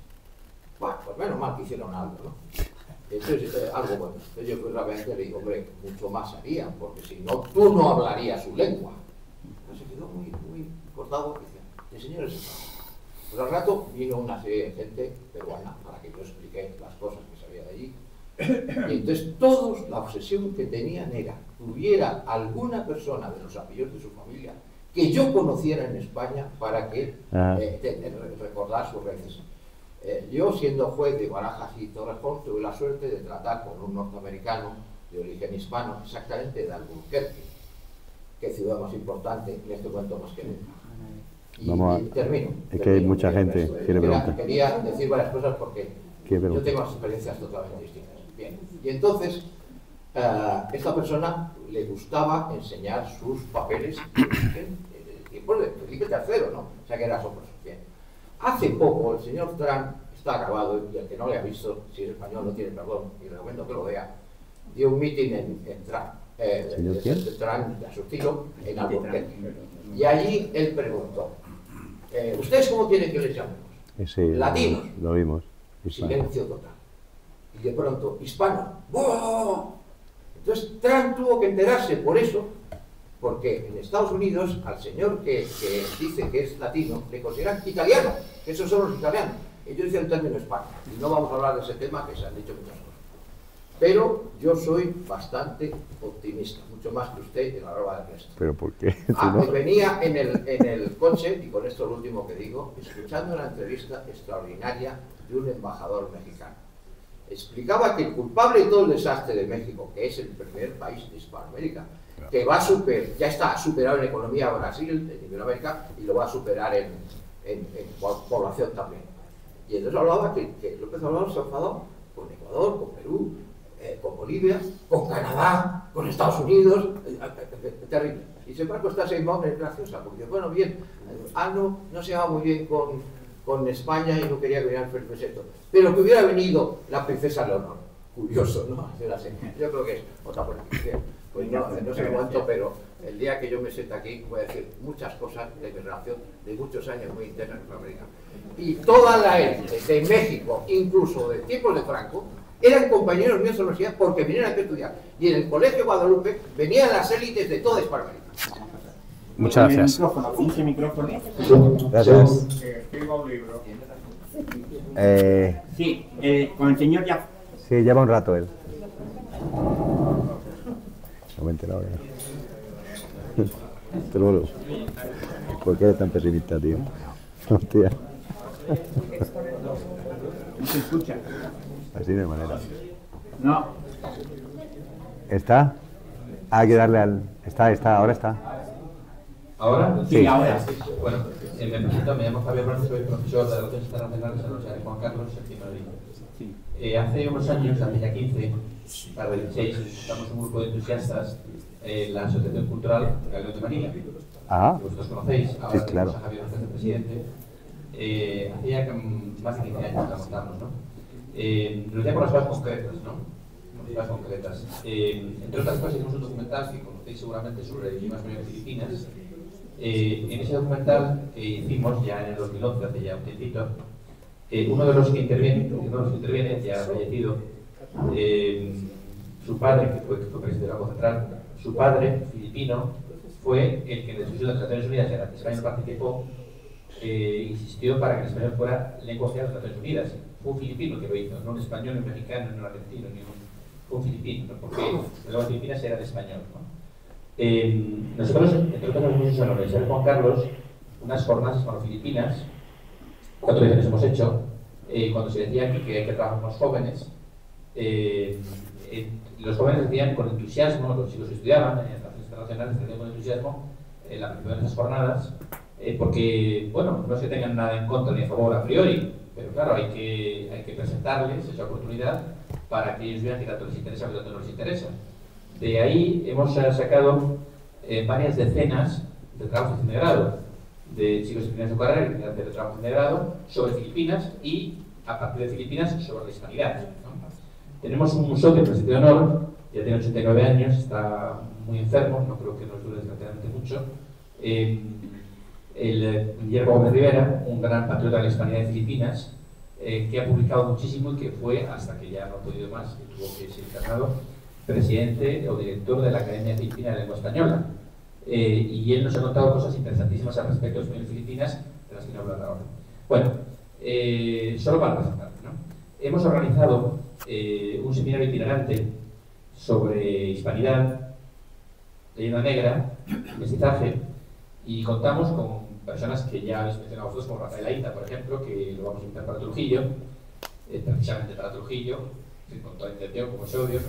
Bueno, pues menos mal que hicieron algo, ¿no? Entonces, algo bueno. Entonces yo pues realmente le digo, hombre, mucho más harían, porque si no, tú no hablarías su lengua. Entonces se quedó muy cortado y dice, el señor es español. Pues al rato vino una serie de gente peruana para que yo expliqué las cosas que sabía de allí. Y entonces todos la obsesión que tenían era hubiera alguna persona de los apellidos de su familia que yo conociera en España para que recordar sus raíces. Yo, siendo juez de Barajas y Torrejón, tuve la suerte de tratar con un norteamericano de origen hispano, exactamente de Albuquerque, que ciudad más importante en este momento más que nunca. Y termino.
Es que hay mucha gente que quiere preguntar.
Quería decir varias cosas porque yo tengo las experiencias totalmente distintas. Bien. Y entonces, esta persona le gustaba enseñar sus papeles en el tiempo de Felipe III, ¿no? O sea que era asombroso. Bien. Hace poco el señor Trump, está grabado y el que no le ha visto, si es español no tiene perdón, y le recomiendo que lo vea, dio un meeting en Trump, Trump a su estilo, en Albuquerque. Y allí él preguntó, ¿ustedes cómo quieren que les llamemos? Latinos.
Lo vimos.
Silencio total. Y de pronto, hispano. ¡Wow! Entonces Trump tuvo que enterarse por eso, porque en Estados Unidos al señor que dice que es latino le consideran italiano, que esos son los italianos. Ellos dicen el término hispano. Y no vamos a hablar de ese tema, que se han dicho muchas cosas. Pero yo soy bastante optimista, mucho más que usted en la roba del resto.
¿Pero por qué?
Venía en el coche, y con esto lo último que digo, escuchando una entrevista extraordinaria de un embajador mexicano. Explicaba que el culpable de todo el desastre de México, que es el primer país de Hispanoamérica, que va a ya está superado en economía Brasil, en Iberoamérica, y lo va a superar en población también. Y entonces hablaba que López Obrador se ha enfadado con Ecuador, con Perú, con Bolivia, con Canadá, con Estados Unidos, terrible. Y sin embargo esta Sheinbaum es graciosa, porque bueno, bien, no se va muy bien con España y no quería que viniera el Felipe VI, pero que hubiera venido la princesa Leonor. Curioso, ¿no? Yo creo que es otra política. Pues no sé cuánto, pero el día que yo me sienta aquí voy a decir muchas cosas de mi relación de muchos años muy interna en América. Y toda la élite de México, incluso de tiempos de Franco, eran compañeros míos de la universidad porque vinieron aquí a estudiar. Y en el Colegio Guadalupe venían las élites de toda Hispanoamérica.
Muchas gracias.
Micrófono.
Gracias.
Escriba un libro.
Sí, con el señor ya.
Sí, lleva un rato él. No me he enterado ya. Pero bueno, ¿por qué eres tan pesimista, tío? Hostia.
No se escucha.
Así de manera.
No.
¿Está? Hay que darle al... Está, ahora está.
¿Ahora?
Sí, ahora.
Bueno, me presento, me llamo Javier Blanco, soy profesor de Relaciones Internacionales en la Universidad de Juan Carlos, en Madrid. Sí. Hace unos años, hace ya 15, para 16, estamos un grupo de entusiastas en la Asociación Cultural Galeón de Manila, que vosotros conocéis, ahora
sí, claro.
tenemos a Javier Blanco de presidente. Hace ya más de 15 años la montamos, ¿no? Lo decía por las cosas concretas, ¿no? Las concretas. Entre otras cosas, hicimos un documental que conocéis seguramente sobre idiomas en Filipinas. En ese documental que hicimos ya en el 2011, hace ya un tiempito, uno de los que interviene, ya fallecido, su padre, que fue presidente del Banco Central, su padre, filipino, fue el que en el estudio de las Naciones Unidas, en la que España participó, insistió para que el español fuera lengua oficial de las Naciones Unidas. Fue un filipino que lo hizo, no un español, ni un mexicano, ni un argentino, fue un filipino, ¿no? Porque la lengua filipina era de español, ¿no? Nosotros, entre otras muchos en la Universidad de Juan Carlos, unas jornadas hispano-filipinas, 4 veces hemos hecho, cuando se decía que hay que trabajar con los jóvenes, los jóvenes decían con entusiasmo, los chicos que estudiaban en relaciones internacionales decían con entusiasmo la participación en esas jornadas, porque, bueno, no es que tengan nada en contra ni a favor a priori, Pero claro, hay que presentarles esa oportunidad para que ellos vean que tanto les interesa como tanto no les interesa. De ahí hemos sacado varias decenas de trabajos de fin de grado, de chicos que terminan su carrera y que hacer trabajo de grado sobre Filipinas y, a partir de Filipinas, sobre la hispanidad, ¿no? Tenemos un socio, el presidente de honor, ya tiene 89 años, está muy enfermo, no creo que nos dure desgraciadamente mucho. Guillermo Gómez Rivera, un gran patriota de la hispanidad de Filipinas, que ha publicado muchísimo y que fue, hasta que ya no ha podido más, que tuvo que ser internado, presidente o director de la Academia Filipina de Lengua Española. Y él nos ha contado cosas interesantísimas al respecto de las Filipinas, de las que no hablaré ahora. Bueno, solo para presentar, ¿no? Hemos organizado un seminario itinerante sobre hispanidad, leyenda negra, mestizaje, y contamos con personas que ya habéis mencionado vosotros, como Rafael Aita, por ejemplo, que lo vamos a invitar para Trujillo, precisamente para Trujillo, con toda intención, como es obvio.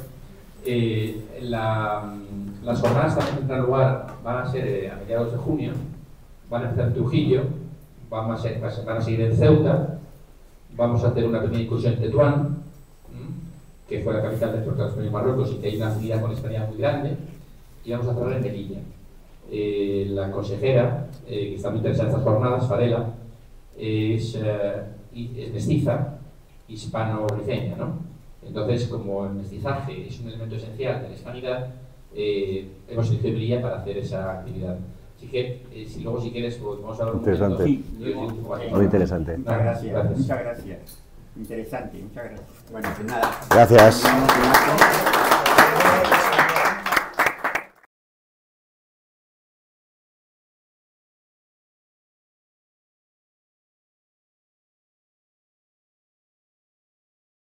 Las jornadas también tendrán lugar, van a ser a mediados de junio, van a empezar en Trujillo, van a seguir en Ceuta, vamos a hacer una pequeña incursión en Tetuán, que fue la capital del Puerto de España y Marruecos y que hay una afinidad con España muy grande, y vamos a cerrar en Melilla. La consejera, que está muy interesada en estas jornadas, Fadela, es mestiza, hispano-rifeña, ¿no? Entonces, como el mestizaje es un elemento esencial de la hispanidad, hemos elegido Melilla para hacer esa actividad. Así que, luego si quieres, pues, vamos a hablar un
interesante.
momento.
Muy interesante.
Muchas gracias. Muchas gracias. Interesante, muchas gracias. Bueno, pues nada.
Gracias.